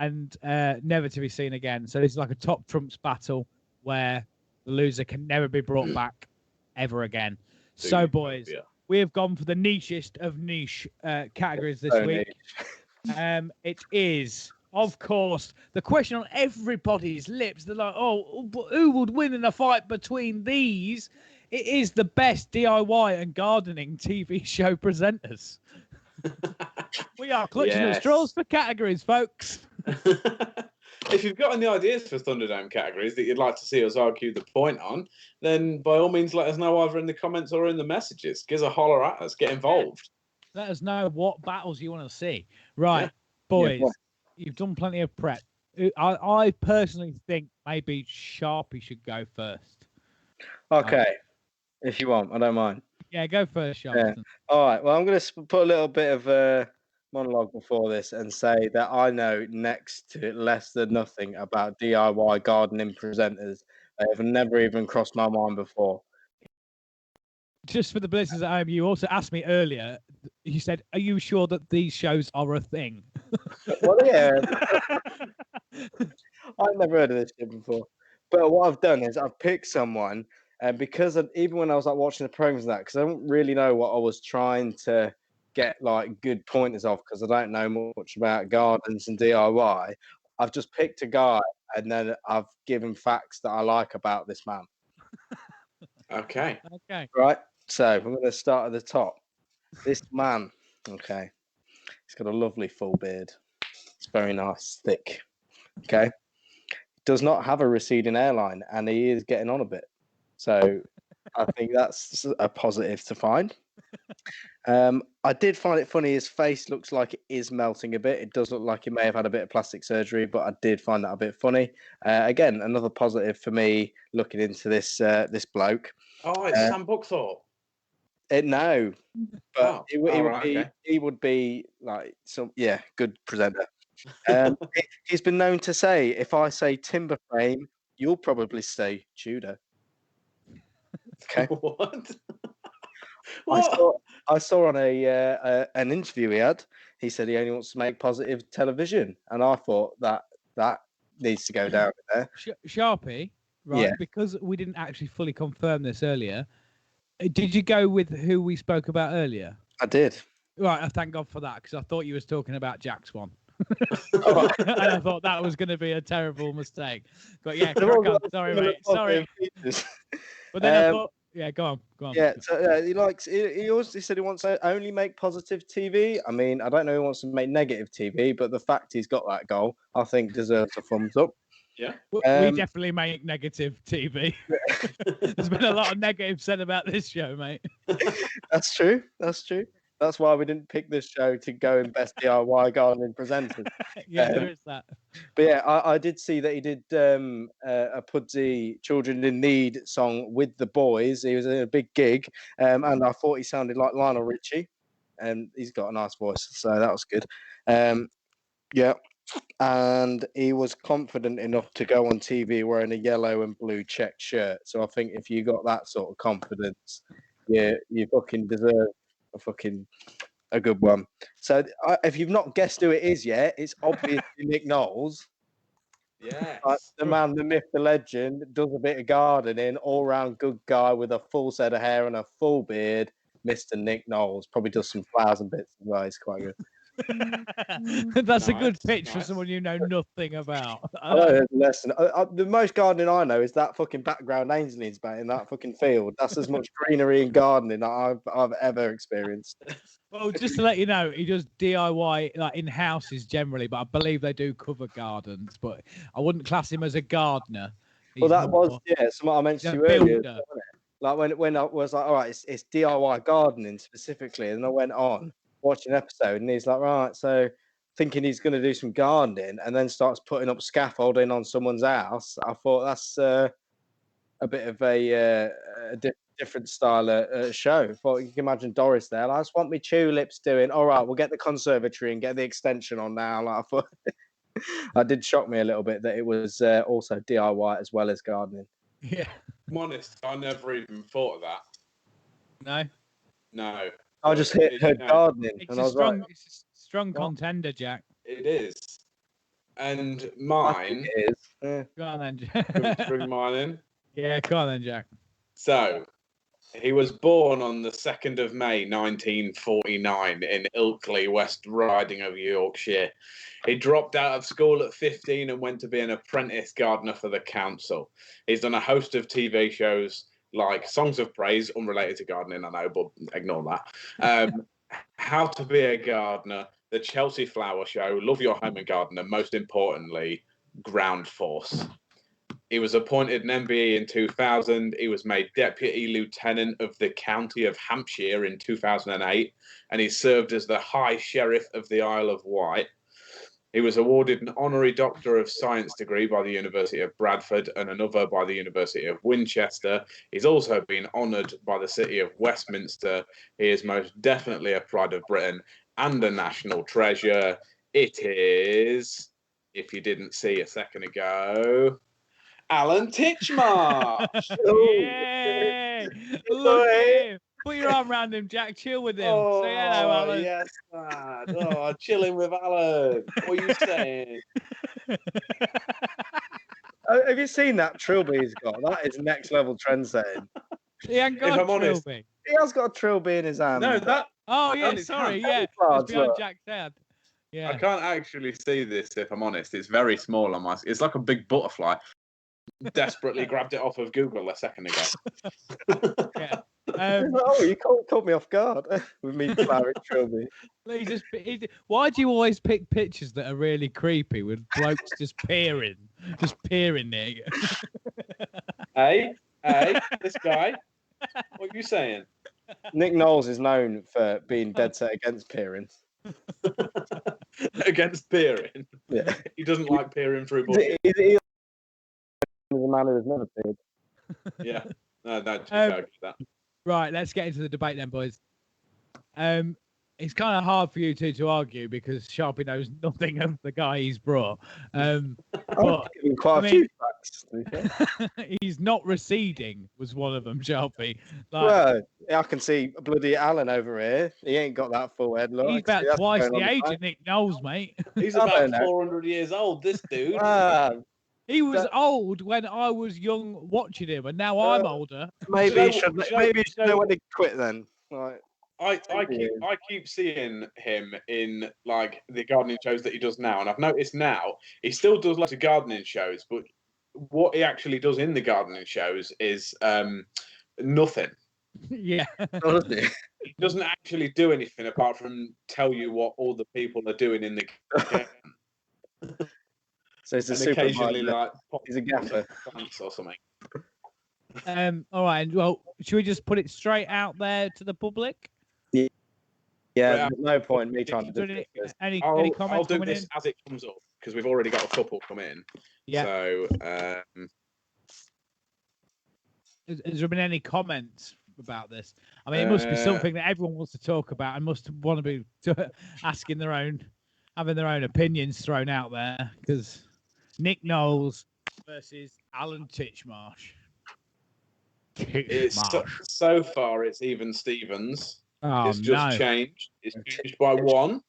And never to be seen again. So this is like a top trumps battle where the loser can never be brought back ever again. So, boys, we have gone for the nichest of niche categories this week. It is, of course, the question on everybody's lips. They're like, oh, who would win in a fight between these? It is the best DIY and gardening TV show presenters. We are clutching at straws for categories, folks. If you've got any ideas for Thunderdome categories that you'd like to see us argue the point on, then by all means let us know either in the comments or in the messages. Give us a holler at us. Get involved. Let us know what battles you want to see. Right, boys, you've done plenty of prep. I personally think maybe Sharpie should go first. Okay, if you want, I don't mind. Yeah, go first, Sharpie. Yeah. All right. Well, I'm going to put a little bit of monologue before this and say that I know next to less than nothing about DIY gardening presenters. They have never even crossed my mind before. Just for the listeners at home, you also asked me earlier. You said, "Are you sure that these shows are a thing?" Well, yeah, I've never heard of this shit before. But what I've done is I've picked someone, and because even when I was like watching the programs and that, because I don't really know what I was trying to get like good pointers of, because I don't know much about gardens and DIY. I've just picked a guy, and then I've given facts that I like about this man. Okay. Okay. Right. So we're going to start at the top. This man, okay, he's got a lovely full beard. It's very nice, thick. Okay. Does not have a receding hairline, and he is getting on a bit. So I think that's a positive to find. I did find it funny. His face looks like it is melting a bit. It does look like he may have had a bit of plastic surgery, but I did find that a bit funny. Again, another positive for me looking into this this bloke. Oh, it's Sam Buckthorpe. No, but Oh. he would be like good presenter. He's been known to say, if I say timber frame, you'll probably say Tudor. Okay. What? I saw on an interview he had. He said he only wants to make positive television, and I thought that needs to go down there. Sharpie, right? Yeah. Because we didn't actually fully confirm this earlier. Did you go with who we spoke about earlier? I did. Right, I thank God for that, because I thought you was talking about Jack's one. And I thought that was going to be a terrible mistake. But yeah, crack on. Sorry, mate. Sorry. But then I thought, yeah, go on. Yeah, so he likes. He also said he wants to only make positive TV. I mean, I don't know who wants to make negative TV, but the fact he's got that goal, I think, deserves a thumbs up. Yeah. We definitely make negative TV. There's been a lot of negative said about this show, mate. That's true. That's why we didn't pick this show to go in best DIY gardening presenters. Yeah, there is that. But yeah, I did see that he did a Pudsey Children in Need song with the boys. He was in a big gig, and I thought he sounded like Lionel Richie, and he's got a nice voice, so that was good. Yeah, and he was confident enough to go on TV wearing a yellow and blue checked shirt. So I think if you got that sort of confidence, you fucking deserve a good one. So if you've not guessed who it is yet, it's obviously Nick Knowles. Yeah, The man, the myth, the legend, does a bit of gardening, all round good guy with a full set of hair and a full beard. Mr. Nick Knowles probably does some flowers and bits as well. He's quite good. That's a good pitch for someone you know nothing about. Listen, the most gardening I know is that fucking background Ainsley's about in that fucking field. That's as much greenery and gardening that I've ever experienced. Well, just to let you know, he does DIY like in houses generally, but I believe they do cover gardens. But I wouldn't class him as a gardener. Well, that was something I mentioned to you earlier. Wasn't it? Like when I was like, all right, it's DIY gardening specifically, and I went on watching an episode, and he's like, right, so thinking he's going to do some gardening, and then starts putting up scaffolding on someone's house. I thought that's a bit of a different style of show. I thought you can imagine Doris there. Like, I just want me tulips doing. All right, we'll get the conservatory and get the extension on now. Like, I thought I did shock me a little bit that it was also DIY as well as gardening. Yeah, I'm honest, I never even thought of that. No. I just heard gardening, and I was like, it's a strong contender, Jack. It is, and mine is. Yeah. Go on then, Jack. Bring mine in. Yeah, come on then, Jack. So, he was born on the 2nd of May, 1949, in Ilkley, West Riding of Yorkshire. He dropped out of school at 15 and went to be an apprentice gardener for the council. He's done a host of TV shows like Songs of Praise, unrelated to gardening, I know, but ignore that. How to Be a Gardener, The Chelsea Flower Show, Love Your Home and Garden, and most importantly, Ground Force. He was appointed an MBE in 2000. He was made Deputy Lieutenant of the County of Hampshire in 2008, and he served as the High Sheriff of the Isle of Wight. He was awarded an honorary Doctor of Science degree by the University of Bradford and another by the University of Winchester. He's also been honoured by the City of Westminster. He is most definitely a pride of Britain, and a national treasure. It is, if you didn't see a second ago, Alan Titchmarsh. Yay! Look at him. Put your arm around him, Jack. Chill with him. Say hello, Alan. Yes, lad. Oh, chilling with Alan. What are you saying? Have you seen that trilby he's got? That is next level trend setting. He ain't got If I'm a honest- trilby. He has got a trilby in his hand. No, that Oh, yeah, It's sorry. hand- Yeah. cards, It's behind look. Jack's head. I Yeah. can't actually see this. If I'm honest, it's very small on my. It's like a big butterfly. Desperately grabbed it off of Google a second ago. Yeah. Oh, you caught me off guard with me flowering trilby. Why do you always pick pictures that are really creepy with blokes just peering near you? Hey, this guy. What are you saying? Nick Knowles is known for being dead set against peering. Against peering. Yeah. He doesn't like peering through bullshit. He's a man who has never peered. Yeah. No, to be fair, I get that. Right, let's get into the debate then, boys. It's kind of hard for you two to argue because Sharpie knows nothing of the guy he's brought. I've But given quite a few facts. To be fair. he's not receding was one of them, Sharpie. Like, Well, I can see bloody Alan over here. He ain't got that full head. Look. he's I can about see that's twice going the on age back. of Nick Knowles, mate. He's I about don't know. 400 years old, this dude. Ah, He was old when I was young watching him, and now I'm older. maybe So- he should. so- Maybe he should so- know when to quit then. Like, I keep seeing him in like the gardening shows that he does now, and I've noticed now he still does lots of gardening shows, but what he actually does in the gardening shows is nothing. Yeah. honestly, He doesn't actually do anything apart from tell you what all the people are doing in the garden. so it's a And occasionally supervisor. like pop He's a gaffer. plants or something. All right. Well, should we just put it straight out there to the public? Yeah, Yeah. there's no point in me trying to Is there do this. any I'll comments do coming this in? as it comes up because we've already got a couple come in. Yeah. So Has there been any comments about this? I mean, it must be something that everyone wants to talk about and must want to be asking having their own opinions thrown out there. Because Nick Knowles versus Alan Titchmarsh. it's so far it's even Stevens. Oh, It's just no. changed. It's changed by one.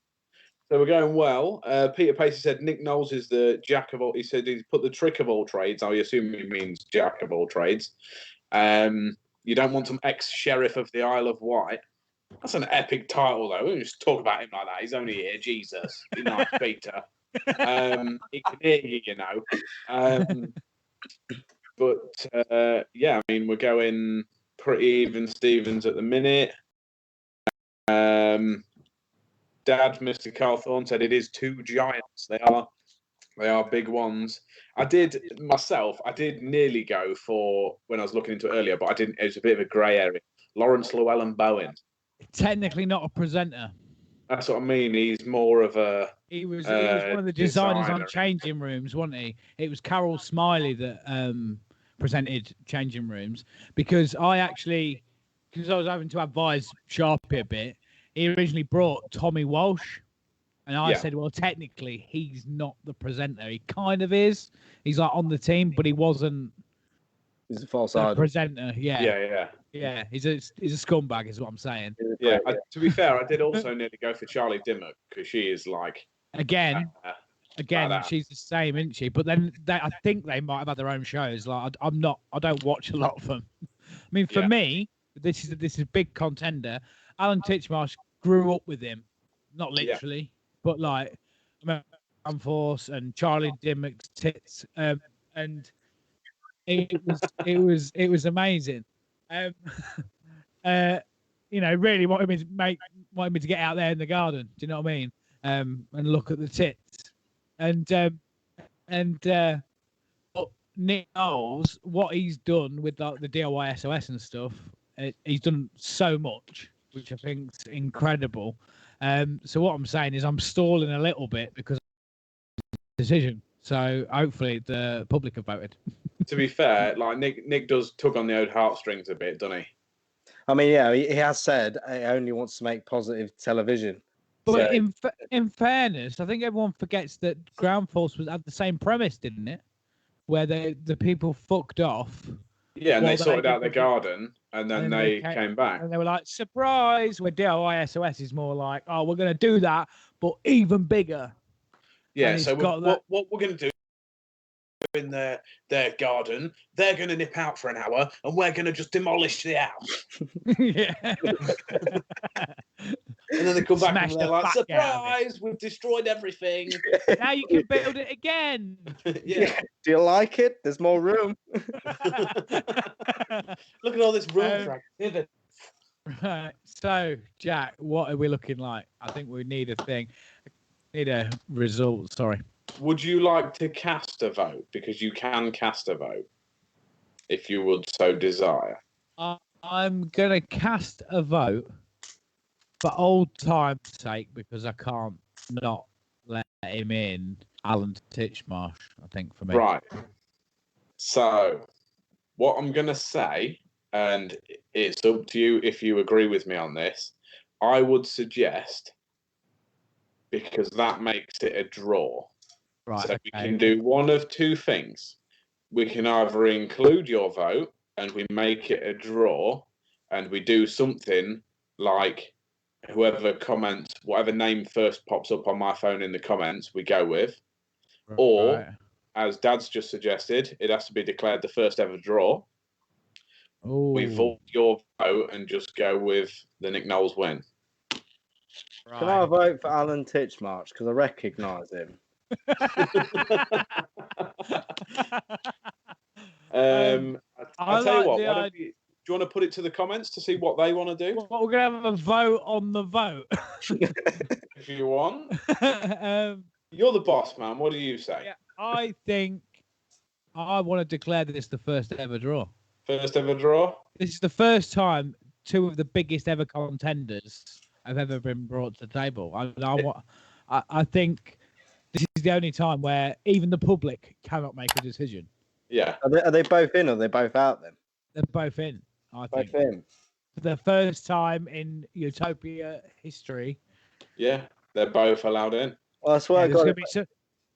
So we're going well. Peter Pacey said Nick Knowles is the jack of all. He said he's put the trick of all trades. I assume he means jack of all trades. You don't want some ex-sheriff of the Isle of Wight. That's an epic title, though. We don't just talk about him like that. He's only here. Jesus. Be nice, Peter. He can hear you, you know. But yeah, I mean, we're going pretty even Stevens at the minute. Dad, Mr. Carl Thorne, said it is two giants. They are big ones. I did nearly go for when I was looking into it earlier, but I didn't. It was a bit of a grey area. Lawrence Llewellyn Bowen. Technically not a presenter. That's what I mean. He's more of a. He was one of the designers on designer. changing rooms, wasn't he? It was Carol Smiley that presented changing rooms because I was having to advise Sharpie a bit. He originally brought Tommy Walsh, and I said, well, technically he's not the presenter. He kind of is. He's like on the team, but he wasn't. He's a false the idol. presenter. Yeah. He's a scumbag, is what I'm saying. Yeah. To be fair, I did also nearly go for Charlie Dimmock because she is like. Again, that. she's the same, isn't she? But then I think they might have had their own shows. Like I don't watch a lot of them. I mean, for me, this is a big contender. Alan Titchmarsh grew up with him, not literally, but like Force and Charlie Dimmock's tits, and it was amazing. Really wanted me to get out there in the garden. Do you know what I mean? And look at the tits, and but Nick Knowles, what he's done with the DIY SOS and stuff, he's done so much, which I think's incredible. So what I'm saying is I'm stalling a little bit because of the decision. So hopefully the public have voted. To be fair, like Nick does tug on the old heartstrings a bit, doesn't he? I mean, yeah, he has said he only wants to make positive television. But in fairness, I think everyone forgets that Ground Force had the same premise, didn't it? Where the people fucked off. Yeah, and they sorted out their garden, and then they came back. And they were like, surprise! Where DIY is more like, oh, we're going to do that, but even bigger. Yeah, so what we're going to do in their garden, they're going to nip out for an hour, and we're going to just demolish the house. Yeah. And then they come back and they're like, surprise, we've destroyed everything. Now you can build it again. Yeah. Do you like it? There's more room. Look at all this room for activity. Right. So, Jack, what are we looking like? I think we need a result, sorry. Would you like to cast a vote? Because you can cast a vote if you would so desire. I'm going to cast a vote for old time's sake, because I can't not let him in. Alan Titchmarsh, I think, for me. Right. So, what I'm going to say, and it's up to you if you agree with me on this, I would suggest, because that makes it a draw. Right. So we can do one of two things. We can either include your vote and we make it a draw, and we do something like whoever comments, whatever name first pops up on my phone in the comments, we go with. Right. Or, as Dad's just suggested, it has to be declared the first ever draw. Ooh. We vote your vote and just go with the Nick Knowles win. Right. Can I vote for Alan Titchmarsh? Because I recognise him. I'll tell you what, do you want to put it to the comments to see what they want to do? Well, we're going to have a vote on the vote. If you want. You're the boss, man. What do you say? Yeah, I think I want to declare this the first ever draw. First ever draw? This is the first time two of the biggest ever contenders have ever been brought to the table. I think this is the only time where even the public cannot make a decision. Yeah. Are they both in or are they both out then? They're both in, I think. Both in. For the first time in Utopia history. Yeah, they're both allowed in. Well, I swear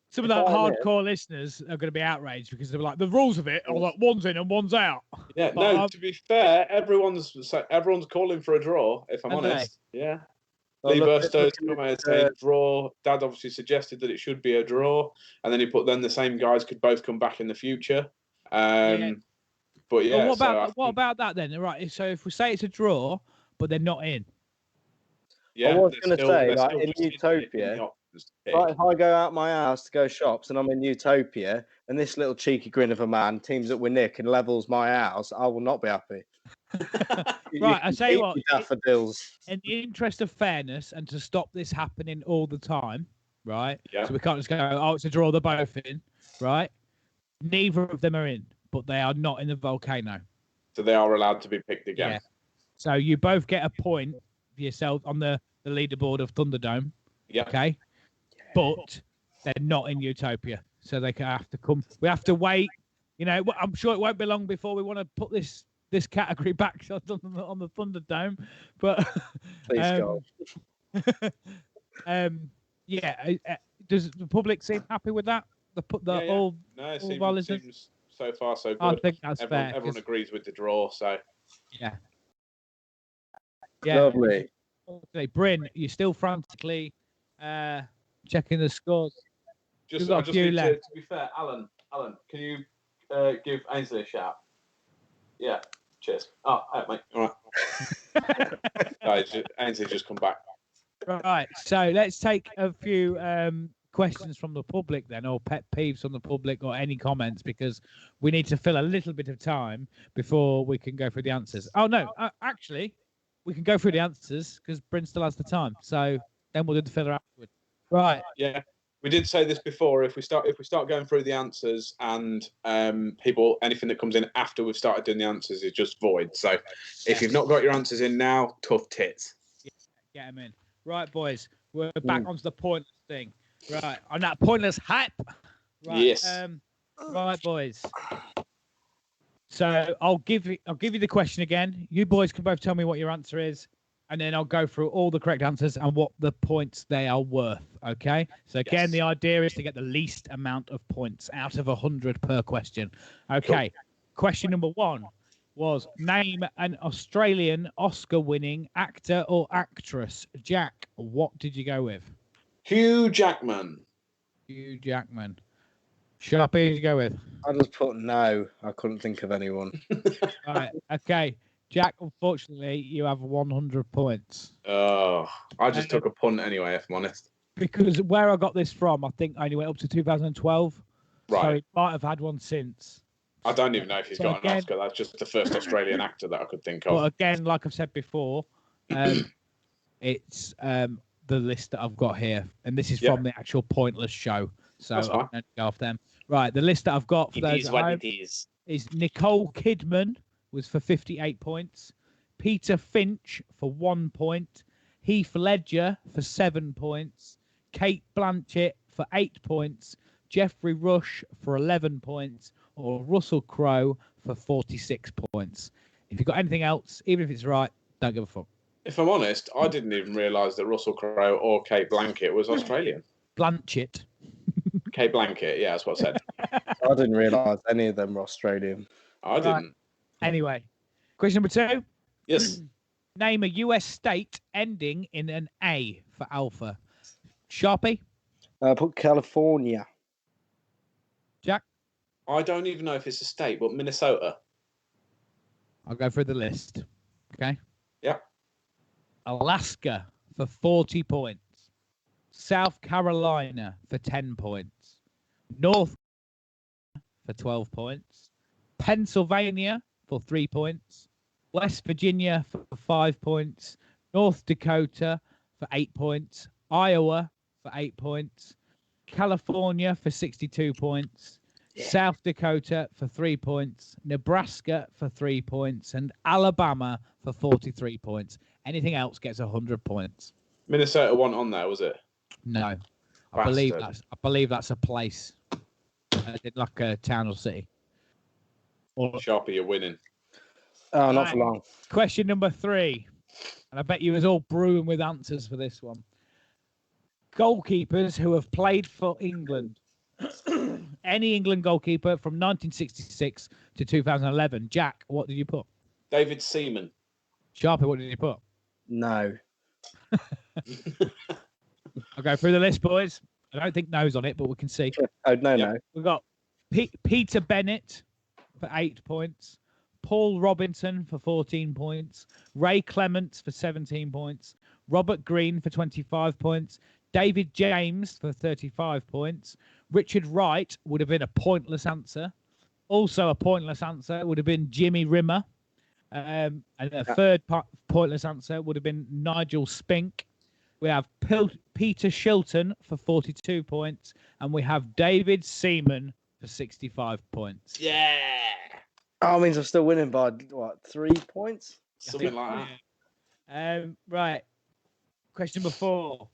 some of the hardcore listeners are going to be outraged because they're like, the rules of it are like one's in and one's out. Yeah, but to be fair, everyone's calling for a draw, if I'm honest. Yeah. Lee Burstow's come out saying draw. Dad obviously suggested that it should be a draw, and then he put the same guys could both come back in the future. But yeah. Well, what about that then? Right. So if we say it's a draw, but they're not in. Yeah. I was going to say, like in Utopia, if I go out my house to go shops and I'm in Utopia, and this little cheeky grin of a man teams up with Nick and levels my house, I will not be happy. Right, I tell you what. Daffodils. In the interest of fairness and to stop this happening all the time, right? Yeah. So we can't just go, oh, it's a draw, they're both in, right? Neither of them are in, but they are not in the volcano. So they are allowed to be picked again. Yeah. So you both get a point for yourself on the leaderboard of Thunderdome. Yeah. Okay. But they're not in Utopia, so they have to come. We have to wait. You know, I'm sure it won't be long before we want to put this category back on the Thunderdome. But please go. Does the public seem happy with that? All of our listeners? Seems so far so good. I think that's fair. Everyone agrees with the draw, so yeah. Lovely. Okay, Bryn, you're still frantically checking the scores. I just need to be fair, Alan, can you give Ainsley a shout? Yeah, cheers. Oh, all right, mate. All right. Ainsley just come back. Right, so let's take a few questions from the public then, or pet peeves from the public, or any comments, because we need to fill a little bit of time before we can go through the answers. Oh no, actually, we can go through the answers because Bryn still has the time. So then we'll do the filler afterwards. Right. Yeah. We did say this before. If we start going through the answers and anything that comes in after we've started doing the answers is just void. So if you've not got your answers in now, tough tits. Yeah, get them in. Right, boys. We're back onto the pointless thing. Right, on that pointless hype. Right, yes. Right, boys. So I'll give you the question again. You boys can both tell me what your answer is. and then I'll go through all the correct answers and what the points they are worth. Okay. So again, the idea is to get the least amount of points out of 100 per question. Okay. Cool. Question number 1 was name an Australian Oscar-winning actor or actress. Jack, what did you go with? Hugh Jackman. Hugh Jackman. Sharpie, did you go with? I just put no. I couldn't think of anyone. All right. Okay. Jack, unfortunately, you have 100 points. Oh, I just took a punt anyway, if I'm honest. Because where I got this from, I think I only went up to 2012. Right. So he might have had one since. I don't even know if he's got an Oscar. That's just the first Australian actor that I could think of. But again, like I've said before, it's the list that I've got here. And this is from the actual Pointless show. So I don't go off them. Right, the list that I've got for those at home is Nicole Kidman was for 58 points, Peter Finch for 1 point, Heath Ledger for 7 points, Kate Blanchett for 8 points, Jeffrey Rush for 11 points, or Russell Crowe for 46 points. If you've got anything else, even if it's right, don't give a fuck. If I'm honest, I didn't even realise that Russell Crowe or Kate Blanchett was Australian. Blanchett. Kate Blanchett, yeah, that's what I said. I didn't realise any of them were Australian. I didn't. Anyway, question number 2. Yes. Name a US state ending in an A for alpha. Sharpie? Put California. Jack? I don't even know if it's a state, but Minnesota. I'll go through the list. Okay? Yep. Alaska for 40 points. South Carolina for 10 points. North for 12 points. Pennsylvania for 3 points. West Virginia for 5 points. North Dakota for 8 points. Iowa for 8 points. California for 62 points. South Dakota for 3 points. Nebraska for 3 points. And Alabama for 43 points. Anything else gets 100 points. Minnesota wasn't on there, was it? No. I believe that's a place. Like a town or city. Sharpie, you're winning. Oh, not for long. Question number 3. And I bet you was all brewing with answers for this one. Goalkeepers who have played for England. Any England goalkeeper from 1966 to 2011. Jack, what did you put? David Seaman. Sharpie, what did you put? No. I'll go through the list, boys. I don't think no's on it, but we can see. Oh, no. We've got Peter Bennett for 8 points. Paul Robinson for 14 points. Ray Clements for 17 points. Robert Green for 25 points. David James for 35 points. Richard Wright would have been a pointless answer. Also a pointless answer would have been Jimmy Rimmer. And a third pointless answer would have been Nigel Spink. We have Peter Shilton for 42 points. And we have David Seaman for 65 points. Yeah. Oh, it means I'm still winning by, 3 points? Something like that. Right. Question number 4.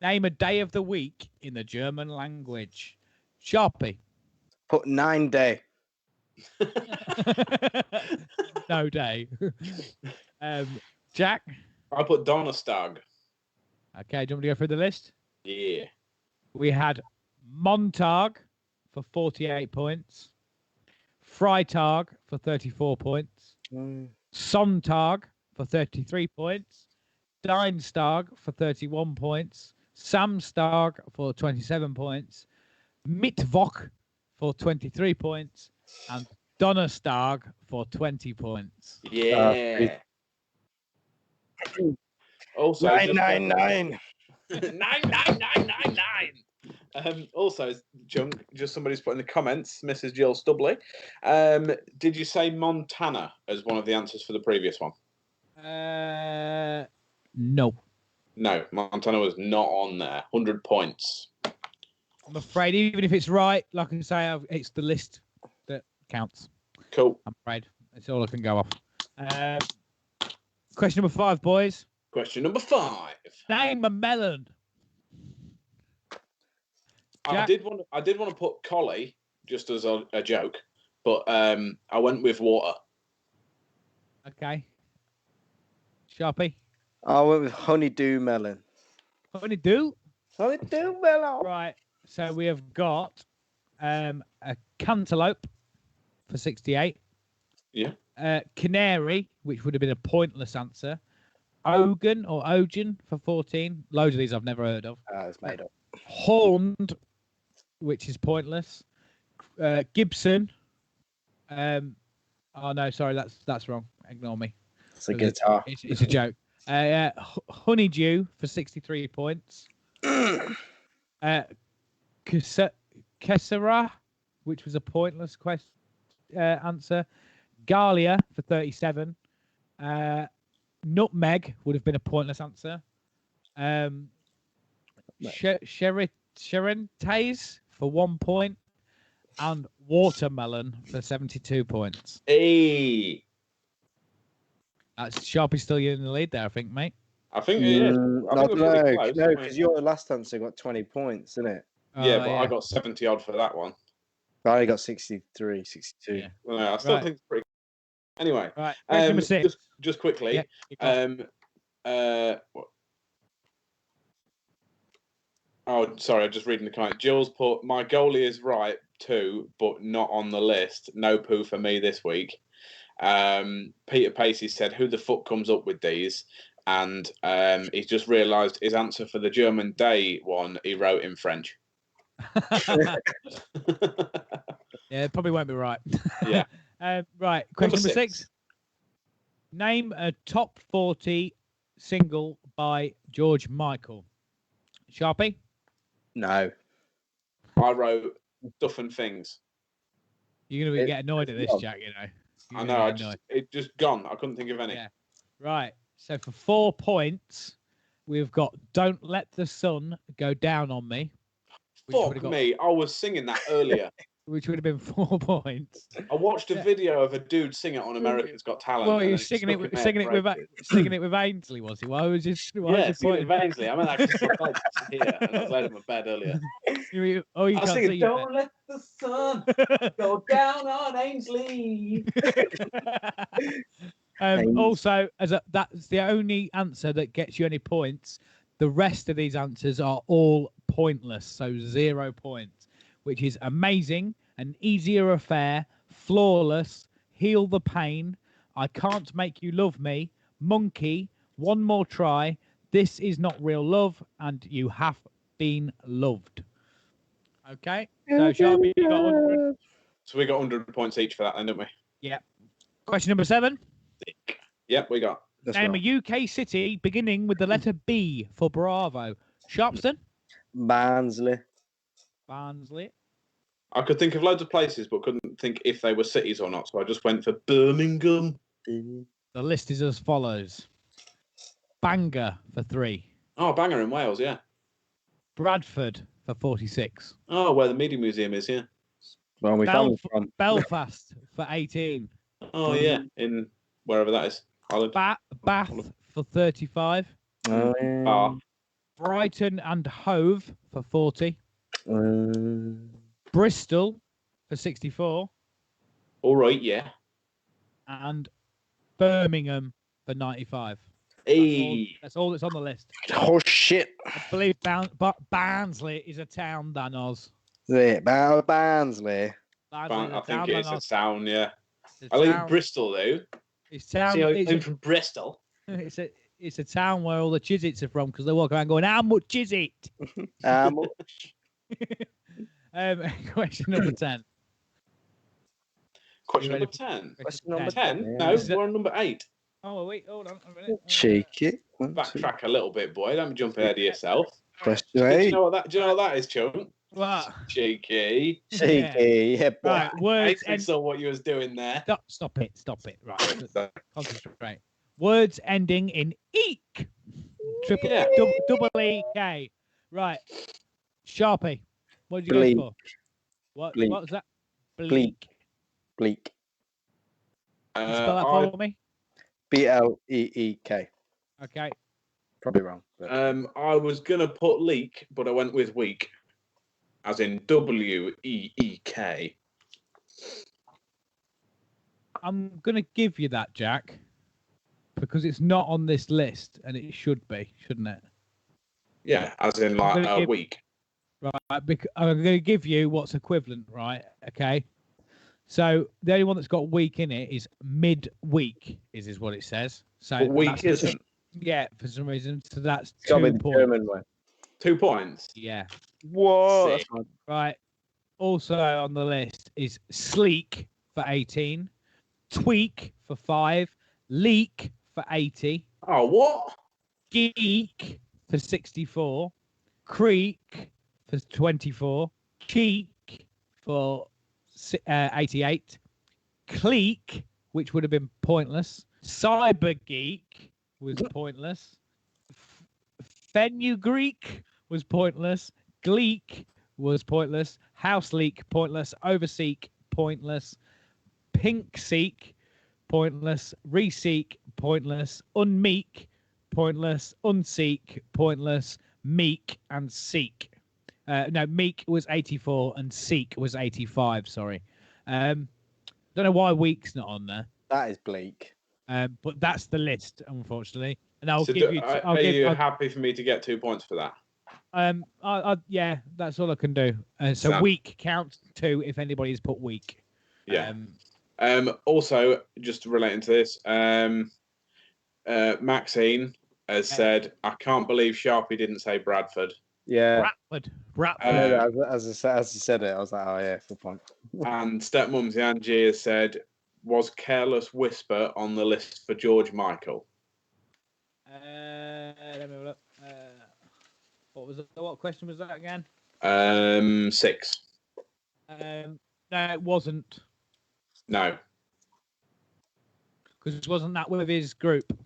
Name a day of the week in the German language. Sharpie. Put 9 day. No day. Jack. I put Donnerstag. Okay, do you want me to go through the list? Yeah. We had Montag for 48 points. Freitag for 34 points. Sonntag for 33 points. Dienstag for 31 points. Samstag for 27 points. Mittwoch for 23 points. And Donnerstag for 20 points. Yeah. Also, 999. 99999. Also, Junk, just somebody's put in the comments, Mrs. Jill Stubley. Did you say Montana as one of the answers for the previous one? No. No, Montana was not on there. 100 points. I'm afraid, even if it's right, like I say, it's the list that counts. Cool. I'm afraid. That's all I can go off. Question number 5, boys. Question number 5. Name a melon. I did want to put collie just as a joke, but I went with water. Okay. Sharpie. I went with honeydew melon. Honeydew. Honeydew melon. Right. So we have got a cantaloupe for 68. Yeah. Canary, which would have been a pointless answer. Ogan or Ogen for 14. Loads of these I've never heard of. It's made up. Horned, which is pointless. Gibson. Oh no, sorry, that's wrong. Ignore me. It's a guitar. It's a joke. Honeydew for 63 points. Kessera, which was a pointless answer. Galia for 37. Nutmeg would have been a pointless answer. Sherentes for 1 point. And watermelon for 72 points. Hey. That's Sharpie still in the lead there, I think, mate. I think it is. No, because your last answer got 20 points, isn't it? Yeah, but I got 70 odd for that one. I only got 63, 62. Yeah. Well, I still think it's pretty. Anyway, right. Number 6. Just quickly. Yeah, what? Oh, sorry, I'm just reading the comment. Jill's put, my goalie is right too, but not on the list. No poo for me this week. Peter Pacey said, who the fuck comes up with these? And he's just realised his answer for the German day one he wrote in French. Yeah, it probably won't be right. Yeah. Right, question number 6. Name a top 40 single by George Michael. Sharpie? No. I wrote Stuff and Things. You're going to get annoyed at this, Jack, you know. I know, it just gone. I couldn't think of any. Yeah. Right, so for 4 points, we've got Don't Let the Sun Go Down on Me. Fuck me, I was singing that earlier. Which would have been 4 points. I watched a video of a dude sing it on America's Got Talent. Well, he was singing it with Ainsley, was he? Why was just singing it with Ainsley. I mean, I just here, and I was laying in my bed earlier. You I was singing, Don't let the sun go down on Ainsley. Also, that's the only answer that gets you any points. The rest of these answers are all pointless, so 0 points, which is Amazing, An Easier Affair, Flawless, Heal the Pain, I Can't Make You Love Me, Monkey, One More Try, This Is Not Real Love, and You Have Been Loved. Okay, so Sharpie, you got 100. So we got 100 points each for that then, didn't we? Yeah. Question number 7. Yep, we got. Name a UK city beginning with the letter B for Bravo. Sharpston? Barnsley. I could think of loads of places, but couldn't think if they were cities or not, so I just went for Birmingham. The list is as follows. Bangor for 3. Oh, Bangor in Wales, yeah. Bradford for 46. Oh, where the Media Museum is, yeah. Well, we found from Belfast for 18. Oh, yeah, in wherever that is. Bath for 35. Oh, yeah. Brighton and Hove for 40. Bristol for 64. All right, yeah. And Birmingham for 95. Hey. That's all that's on the list. Oh, shit. I believe Barnsley is a town, Dan Oz. Is it Barnsley? I think it's a town, yeah. I like Bristol, though. It's town. I'm from Bristol. It's a town where all the Chisits are from because they walk around going, how much is it? How much? Question number 10. Question number 10. Question number 10? Yeah. No, we're on number 8. Oh, wait, hold on a minute. Cheeky. Backtrack a little bit, boy. Don't jump ahead of yourself. Question Do 8. you know what that is, chum? What? Cheeky. Cheeky. Yeah, boy. Right, words. I saw what you was doing there. Stop it. Right. Concentrate. Words ending in eek. Double E-K. Right. Sharpie. What did you go for? What was that? Bleak. Bleak. Spell that for me. BLEEK. Okay. Probably wrong. But... I was gonna put leak, but I went with weak, as in WEEK. I'm gonna give you that, Jack. because it's not on this list, and it should be, shouldn't it? Yeah, as in like a week. Right, because I'm going to give you what's equivalent, right? Okay. So the only one that's got week in it is midweek, is what it says. So But week isn't. Yeah, for some reason. So that's It's got to 2 be the points. German way. 2 points. Yeah. Whoa. Sick. Right. Also on the list is sleek for 18, tweak for 5, leak for 80, Oh, what? geek for 64, creek for 24, cheek for 88, cleek, which would have been pointless, cyber geek was pointless, fenugreek was pointless, gleek was pointless, house leak pointless, overseek pointless, pink seek pointless, reseek pointless, unmeek pointless, unseek pointless, meek and seek. No, meek was 84 and seek was 85. Sorry. Don't know why week's not on there. That is bleak. But that's the list, unfortunately. And I'll So give you. are you happy for me to get 2 points for that? Yeah, that's all I can do. So Sam. week counts 2 if anybody's put week. Yeah. Also, just relating to this, Maxine has said, "I can't believe Sharpie didn't say Bradford." Yeah. Bradford. As I said it, I was like, oh yeah, full point. And stepmumsy Angie has said, "Was Careless Whisper on the list for George Michael?" Let me look. What question was that again? 6. No, it wasn't. No. Because wasn't that with his group?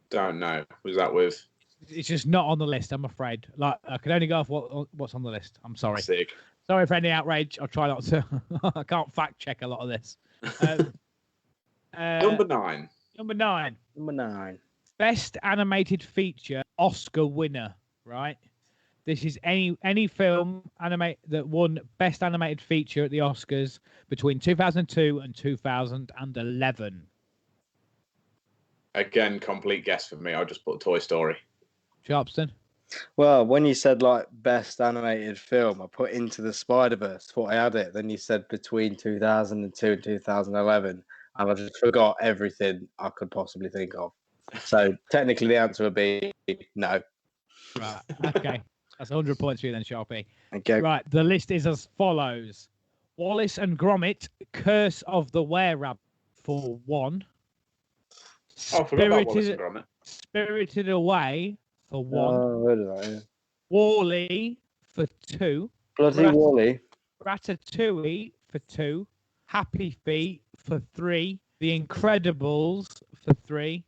Don't know. Was that with? It's just not on the list, I'm afraid. Like I can only go off what's on the list. I'm sorry. Sick. Sorry for any outrage. I'll try not to. I can't fact check a lot of this. Number 9. Number 9. Number 9. Best animated feature Oscar winner. Right. This is any film that won best animated feature at the Oscars between 2002 and 2011. Again, complete guess for me. I just put Toy Story. Sharpston. Well, when you said like best animated film, I put Into the Spider-Verse. Thought I had it. Then you said between 2002 and 2011, and I just forgot everything I could possibly think of. So technically, the answer would be no. Right. Okay. That's 100 points for you then, Sharpie. Okay. Right. The list is as follows: Wallace and Gromit, Curse of the Were-Rabbit for 1. Oh, I forgot about Wallace and Gromit. Spirited Away for 1. Oh, I heard of that, yeah. Wall-E for 2. Bloody Wall-E. Ratatouille for 2. Happy Feet for 3. The Incredibles for 3.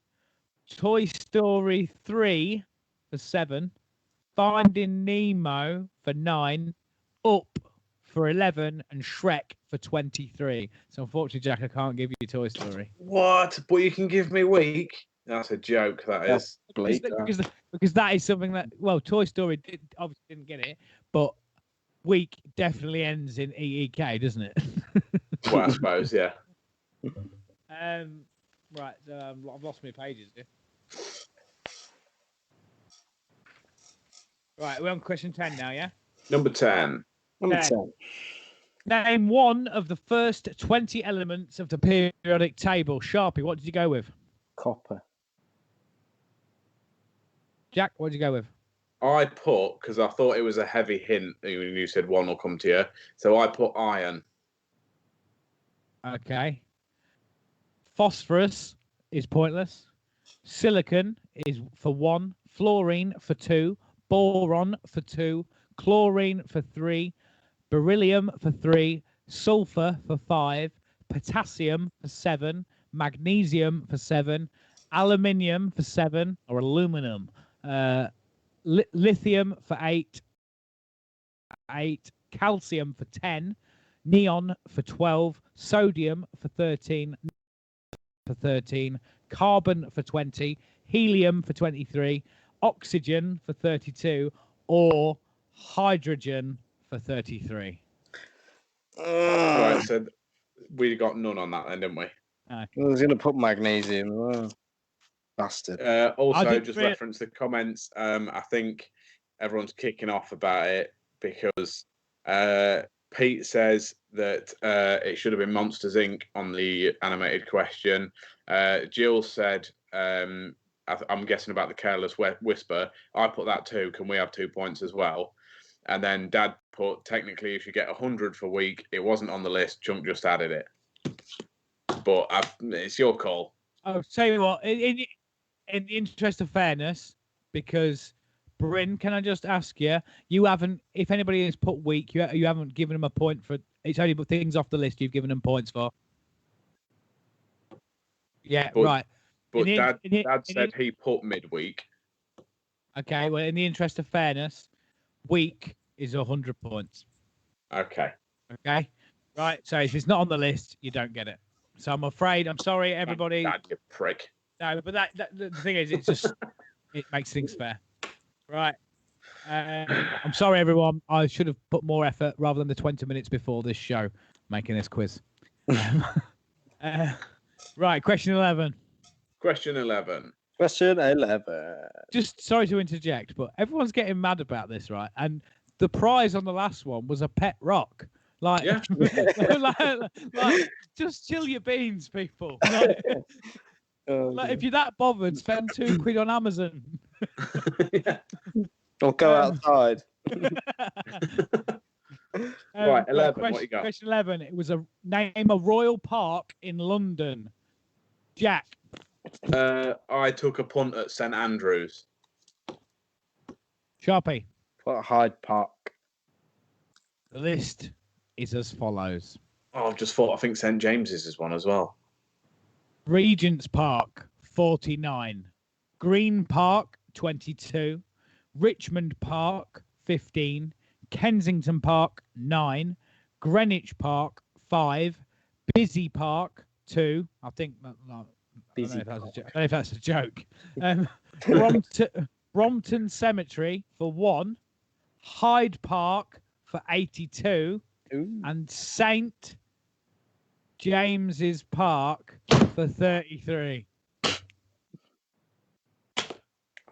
Toy Story 3 for 7. Finding Nemo for 9. Up for 11. And Shrek for 23. So unfortunately, Jack, I can't give you Toy Story. What? But you can give me week? That's a joke, that is. Bleak. Because that is something that, well, Toy Story obviously didn't get it, but week definitely ends in EEK, doesn't it? Well, I suppose, yeah. Right, I've lost my pages here. Right, we're on question 10 now, yeah? Number 10. Number 10. Name one of the first 20 elements of the periodic table. Sharpie, what did you go with? Copper. Jack, what did you go with? I put, because I thought it was a heavy hint, when you said one will come to you, so I put iron. Okay. Phosphorus is pointless. Silicon is for 1. Fluorine for 2. Boron for 2. Chlorine for 3. Beryllium for 3. Sulfur for 5. Potassium for 7. Magnesium for 7. Aluminium for 7, or aluminum. Lithium for 8. Calcium for 10. Neon for 12. Sodium for 13. Carbon for 20. Helium for 23. Oxygen for 32. Or hydrogen for 33. Right, so we got none on that then, didn't we? Okay. I was going to put magnesium as well. Bastard. Also, just reference the comments. I think everyone's kicking off about it because Pete says that it should have been Monsters Inc. on the animated question. Jill said, I'm guessing about the Careless Whisper. I put that too. Can we have 2 points as well? And then Dad put, technically, you should get 100 for week. It wasn't on the list. Chunk just added it. But it's your call. I'll tell you what, in the interest of fairness, because Bryn, can I just ask you, you haven't, if anybody has put week, you haven't given them a point for, it's only things off the list you've given them points for. Yeah, right. But Dad said he put midweek. Okay, well, in the interest of fairness, week is 100 points. Okay. Okay, right. So if it's not on the list, you don't get it. So I'm afraid, I'm sorry, everybody. Dad, you prick. No, but the thing is, it's just, it makes things fair. Right. I'm sorry, everyone. I should have put more effort rather than the 20 minutes before this show making this quiz. Right, question 11. Question 11. Question 11. Just sorry to interject, but everyone's getting mad about this, right? And the prize on the last one was a pet rock. Like, yeah. like, just chill your beans, people. Like, if you're that bothered, spend £2 on Amazon. Yeah. Or go outside. Right, 11. What you got? Question 11. It was name a royal park in London. Jack. I took a punt at St Andrews. Sharpie. What Hyde Park? The list is as follows. Oh, I've just thought, I think St James's is one as well. Regent's Park, 49. Green Park, 22. Richmond Park, 15. Kensington Park, 9. Greenwich Park, 5. Busy Park, 2. I think I don't know if that's a joke. Brompton Cemetery for 1. Hyde Park for 82. Ooh. And St James's Park for 33.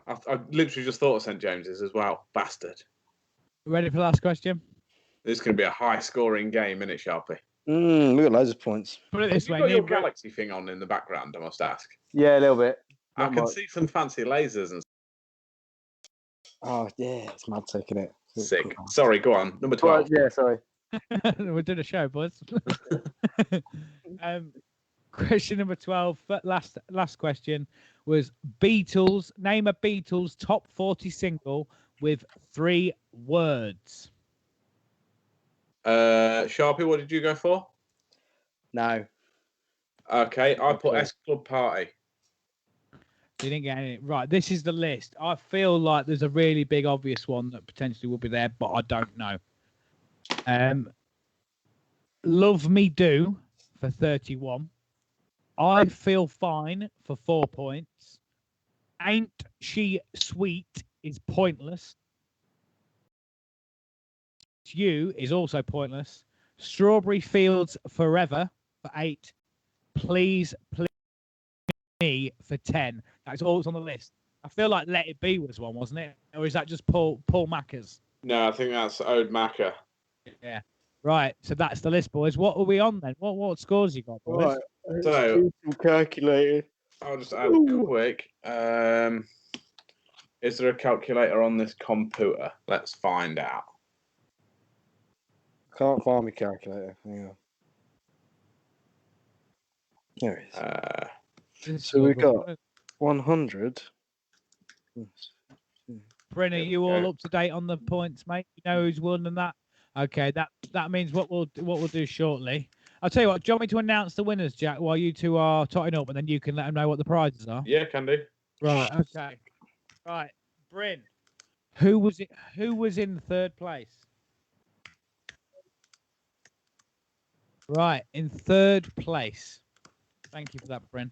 I literally just thought of St James's as well. Bastard. Ready for the last question? This is going to be a high-scoring game, isn't it, Sharpie? We got loads of points. Put it this way. You got your galaxy thing on in the background, I must ask. Yeah, a little bit. I can see some fancy lasers and Oh, yeah, it's mad taking it. sick. Sorry, go on. Number 12. Yeah, sorry. We're doing a show, boys. Question number 12, last question, was Beatles. Name a Beatles top 40 single with 3 words. Sharpie, what did you go for? No. Okay, I put S Club Party. You didn't get any. Right, this is the list. I feel like there's a really big obvious one that potentially will be there, but I don't know. Love Me Do for 31. I Feel Fine for 4 points. Ain't She Sweet is pointless. You is also pointless. Strawberry Fields Forever for 8. Please Me for 10. That's all that's on the list. I feel like Let It Be was one, wasn't it? Or is that just Paul Mackers? No, I think that's Ode Macker. Yeah. Right. So that's the list, boys. What are we on then? What scores you got, boys? Right. So calculated. I'll just add quick. Is there a calculator on this computer? Let's find out. Can't find my calculator. Hang on. There it is. So we got 100. Brenner, you all up to date on the points, mate? You know who's won and that? Okay, that means what we'll do shortly. I'll tell you what. Do you want me to announce the winners, Jack, while you two are totting up, and then you can let them know what the prizes are? Yeah, can do. Right. Okay. Right, Bryn. Who was it? Who was in third place? Right, in third place. Thank you for that, Bryn.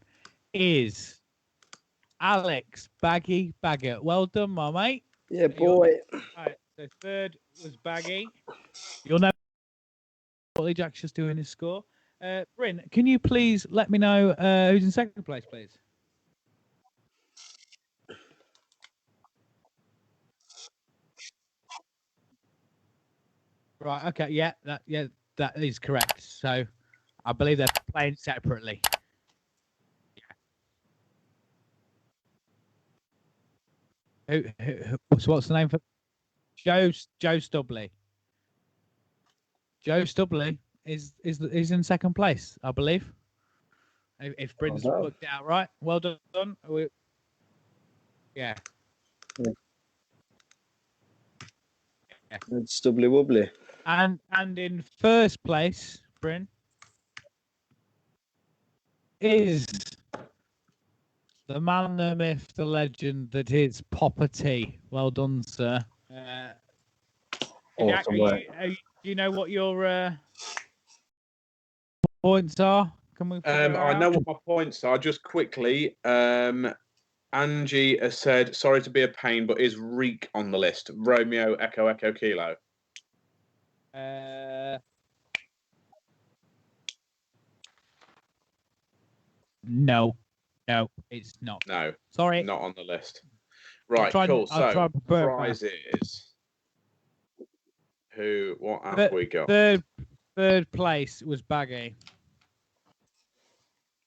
Is Alex Baggy Baggett. Well done, my mate. Yeah, boy. Right, so third was Baggy. You'll know what Jack's just doing his score. Bryn, can you please let me know who's in second place, please? Right. Okay. Yeah. That is correct. So, I believe they're playing separately. Who so what's the name for Joe Stubley? Joe Stubley is in second place, I believe. If Britain's worked it out right, well done. Yeah. It's stubbly wobbly. And in first place, Bryn, is the man, the myth, the legend that is Popper T. Well done, sir. Jack, do you know what your points are? Can we? I know what my points are. Just quickly, Angie has said, "Sorry to be a pain, but is Reek on the list?" Romeo Echo Echo Kilo. No, it's not. No, sorry, not on the list. Right, cool. So prizes. What have we got? Third place was Baggy.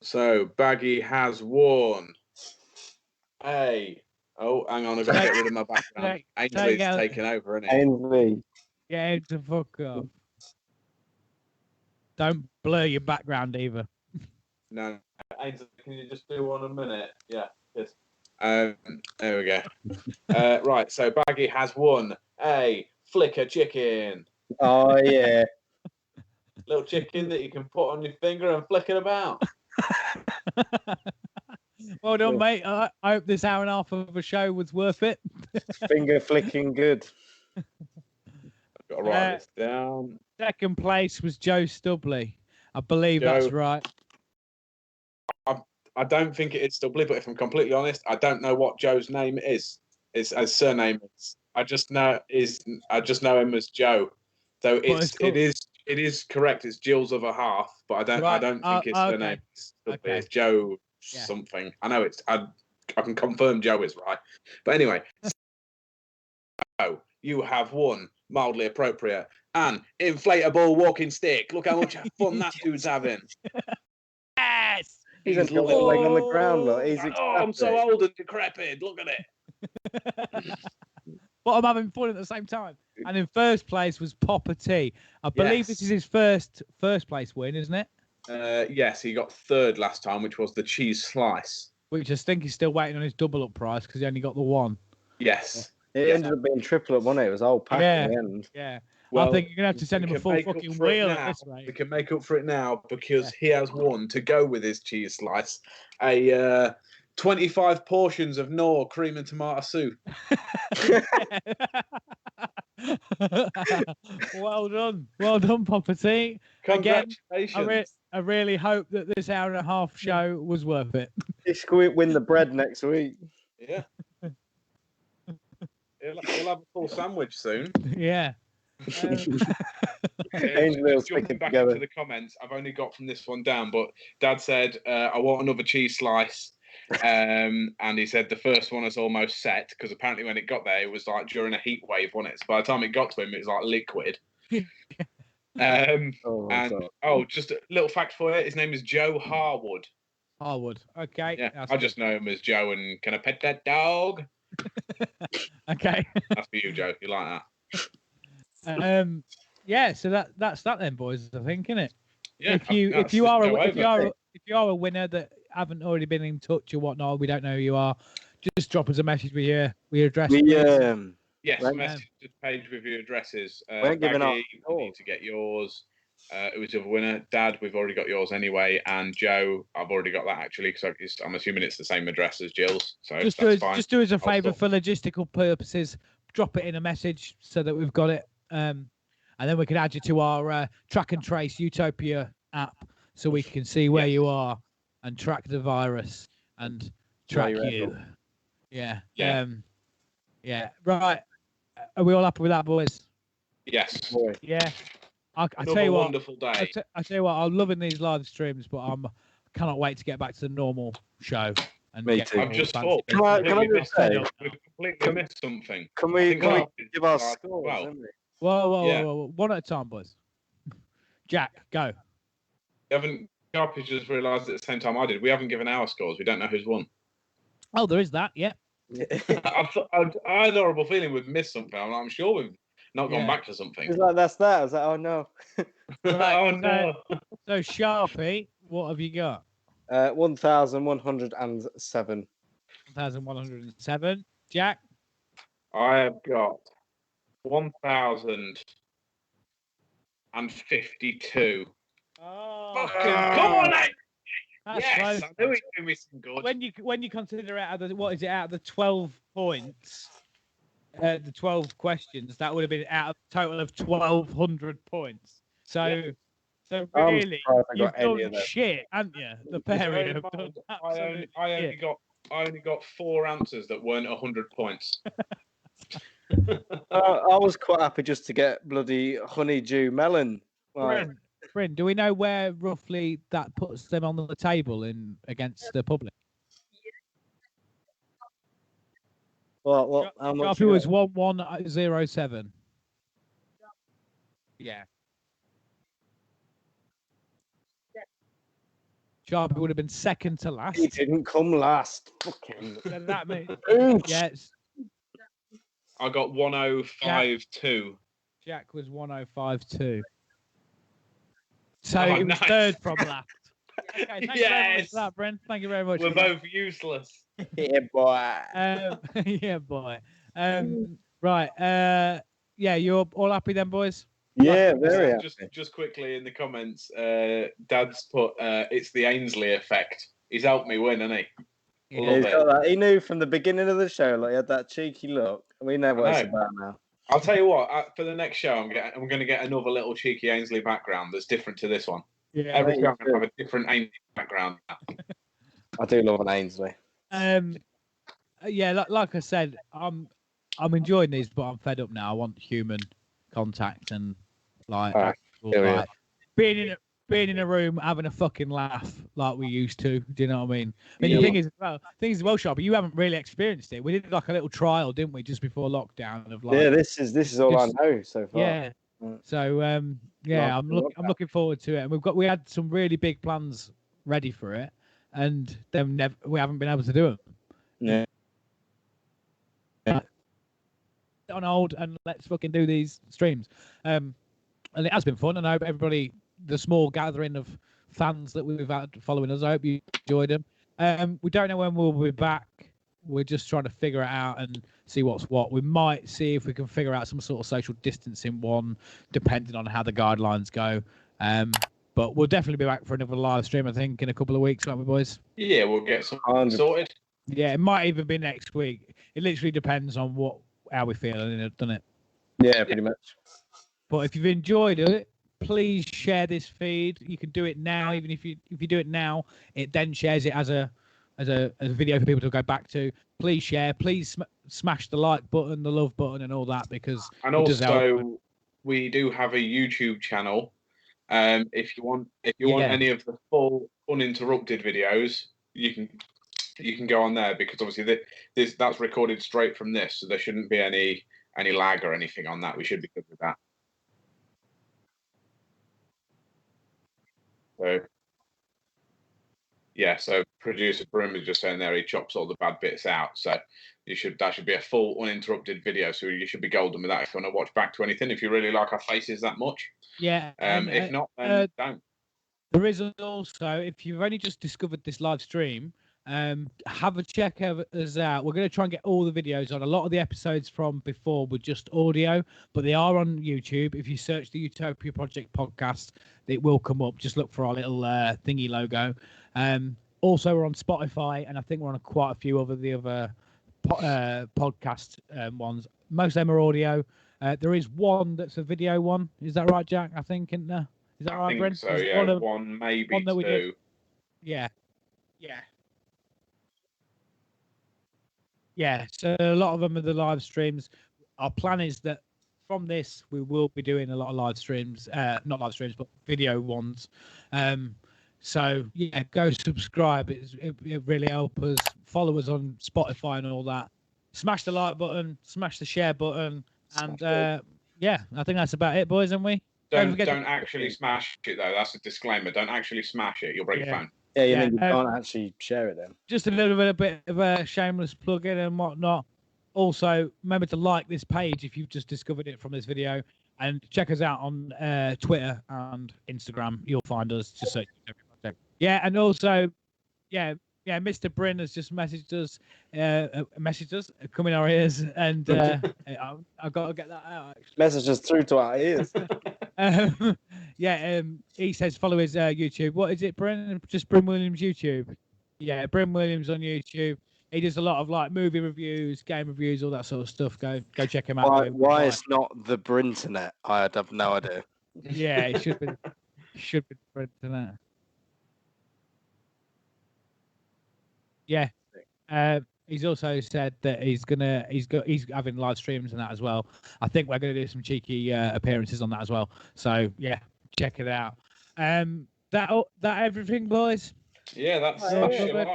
So Baggy has won. Hang on, I've got to get rid of my background. Ainsley's taken over, isn't it? Ainsley. Get him to fuck off. Don't blur your background either. No, Ainsley, can you just do one a minute? Yeah, yes. There we go. Right, so Baggy has won a flicker chicken. Oh yeah. Little chicken that you can put on your finger and flick it about. Well done, mate. I hope this hour and a half of a show was worth it. Finger flicking good. I've got to write this down. Second place was Joe Stubley. I believe that's right. I don't think it is Stubley, but if I'm completely honest, I don't know what Joe's name is. His surname is. I just know him as Joe. So it is correct. It's Jill's other half, but I don't think his surname is Stubley. Okay. It's Joe something. I know it's. I can confirm Joe is right. But anyway, so you have won, mildly appropriate, an inflatable walking stick. Look how much fun that dude's having. Yes. He's got a leg on the ground. Look. I'm so old and decrepit. Look at it. But I'm having fun at the same time. And in first place was Popper T. I believe this is his first place win, isn't it? Yes, he got third last time, which was the cheese slice. Which I think he's still waiting on his double up prize because he only got the one. Yes. It ended up being triple up, wasn't it? It was all packed in the end. Yeah. Well, I think you're going to have to send him a full fucking wheel at this rate. We can make up for it now because he has won, to go with his cheese slice, a 25 portions of Knorr cream and tomato soup. Well done, Popper T. Congratulations. Again, I really hope that this hour and a half show was worth it. He'll win the bread next week. Yeah. He'll have a full sandwich soon. Yeah. Jumping back into the comments, I've only got from this one down, but Dad said, I want another cheese slice. And he said the first one is almost set because apparently when it got there, it was like during a heat wave, wasn't it? So by the time it got to him, it was like liquid. Just a little fact for you: his name is Joe Harwood. Harwood, okay. Yeah, I just know him as Joe. And can I pet that dog? Okay. That's for you, Joe. You like that? Yeah. So that's that then, boys. I think, isn't it? Yeah. If you are a winner that haven't already been in touch or whatnot, we don't know who you are. Just drop us a message with your address. Message the page with your addresses. Baggy, we need to get yours. It was the winner. Dad, we've already got yours anyway, and Joe, I've already got that actually because I'm assuming it's the same address as Jill's. So just do us a favour for logistical purposes. Drop it in a message so that we've got it, and then we can add you to our track and trace Utopia app so we can see where you are and track the virus and track you. Yeah. Right. Are we all happy with that, boys? Yes. Yeah. I tell you what, wonderful day. I tell you what, I'm loving these live streams, but I cannot wait to get back to the normal show. And me too. I've just thought. Can I just say, we've completely missed something. Can we give our scores? Whoa. One at a time, boys. Jack, go. Sharpie just realised at the same time I did. We haven't given our scores. We don't know who's won. Oh, there is that. Yeah. I had a horrible feeling we'd missed something. I'm sure we've not gone back to something. It's like that's that. I was like, oh no. Right, oh no. So Sharpie, what have you got? 1,107. 1,107. Jack? I have got 1,052. Oh, come on, mate! That's Yes, close. I knew he'd do me some good. When you consider it out of the 12 points, the 12 questions, that would have been out of a total of 1,200 points. So really, you've done shit, haven't you? The pairing have done absolute I only got 4 answers that weren't 100 points. I was quite happy just to get bloody honeydew melon. Bryn, do we know where roughly that puts them on the table against the public? What? How much? It was 1,107. Yeah. Sharpie would have been second to last. He didn't come last. Fucking. That means, yes. I got 1,052. Jack was 1,052. So Oh, it was nice. third from last. Okay, thank you very much for that, Brent. Thank you very much. We're both useless. Yeah, boy. Yeah, boy. Right. Yeah, you're all happy then, boys? Yeah, very happy. Just quickly in the comments, Dad's put it's the Ainsley effect. He's helped me win, hasn't he? Yeah, He's got that. He knew from the beginning of the show, like he had that cheeky look. We know what it's about now. I'll tell you what. For the next show, I'm going to get another little cheeky Ainsley background that's different to this one. Yeah, every show I'm going to have a different Ainsley background. I do love an Ainsley. Yeah, like I said, I'm enjoying these, but I'm fed up now. I want human contact and being in a room having a fucking laugh like we used to. Do you know what I mean? And the thing is, Sharpie, you haven't really experienced it. We did like a little trial, didn't we, just before lockdown? Of like, this is all I know so far. Yeah. So I'm looking forward to it, and we had some really big plans ready for it, and we haven't been able to do them. Yeah. On hold and let's fucking do these streams. And it has been fun, and I hope everybody, the small gathering of fans that we've had following us, I hope you enjoyed them. We don't know when we'll be back. We're just trying to figure it out and see what's what. We might see if we can figure out some sort of social distancing one, depending on how the guidelines go. But we'll definitely be back for another live stream, I think, in a couple of weeks, won't we, boys? Yeah, we'll get something sorted. Yeah, it might even be next week. It literally depends on how we feel, doesn't it? Yeah, pretty much. But if you've enjoyed it, please share this feed. You can do it now. Even if you do it now, it then shares it as a video for people to go back to. Please share. Please smash the like button, the love button, and all that, because also we do have a YouTube channel. If you want any of the full uninterrupted videos, you can go on there, because obviously that's recorded straight from this, so there shouldn't be any lag or anything on that. We should be good with that. So yeah, so producer Brim is just saying there he chops all the bad bits out. So that should be a full uninterrupted video. So you should be golden with that if you want to watch back to anything. If you really like our faces that much. Yeah. If not, then don't. There is also, if you've only just discovered this live stream, have a check of us out. We're going to try and get all the videos on. A lot of the episodes from before were just audio, but they are on YouTube. If you search the Utopia Project podcast, it will come up. Just look for our little thingy logo. Also, we're on Spotify, and I think we're on quite a few of the other podcast ones. Most of them are audio. There is one that's a video one. Is that right, Jack? I think, isn't there? Is that right, Brent? So yeah, one maybe one two. Yeah. So a lot of them are the live streams. Our plan is that from this, we will be doing a lot of live streams, not live streams, but video ones. So yeah, go subscribe. It really helps us. Follow us on Spotify and all that. Smash the like button, smash the share button, and Yeah, I think that's about it, boys, aren't we? Don't actually smash it though. That's a disclaimer. Don't actually smash it. You'll break your phone. Yeah, you can't actually share it then. Just a little bit of a shameless plug-in and whatnot. Also, remember to like this page if you've just discovered it from this video, and check us out on Twitter and Instagram. You'll find us. Just search Utopia Project. Yeah, and also, yeah, Mr. Bryn has just messaged us, come in our ears, and I've got to get that out. Actually. Message us through to our ears. He says follow his YouTube. What is it, Bryn? Just Bryn Williams YouTube. Yeah, Bryn Williams on YouTube. He does a lot of like movie reviews, game reviews, all that sort of stuff. Go check him out. Why it's not the Brinternet? I have no idea. Yeah, it should be. Brinternet. Yeah. He's also said that he's having live streams and that as well. I think we're gonna do some cheeky appearances on that as well. So yeah, check it out. That everything, boys. Yeah, that's it.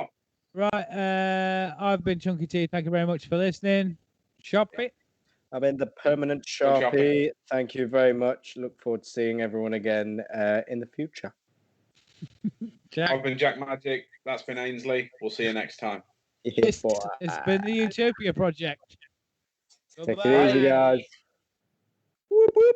Right. I've been Chunky T. Thank you very much for listening. Sharpie. I've been the permanent Sharpie. Thank you very much. Look forward to seeing everyone again in the future. I've been Jack Magic. That's been Ainsley. We'll see you next time. It's been the Utopia Project. Take it easy, guys. Whoop, whoop.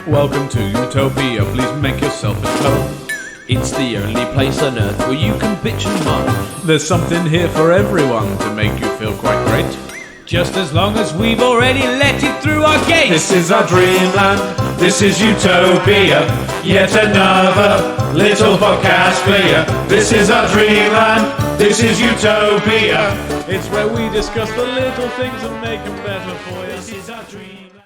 Welcome to Utopia, please make yourself at home. It's the only place on earth where you can bitch and moan. There's something here for everyone to make you feel quite great. Just as long as we've already let it through our gates. This is our dreamland, this is Utopia. Yet another little podcast player. This is our dreamland, this is Utopia. It's where we discuss the little things and make them better for you. This is our dreamland.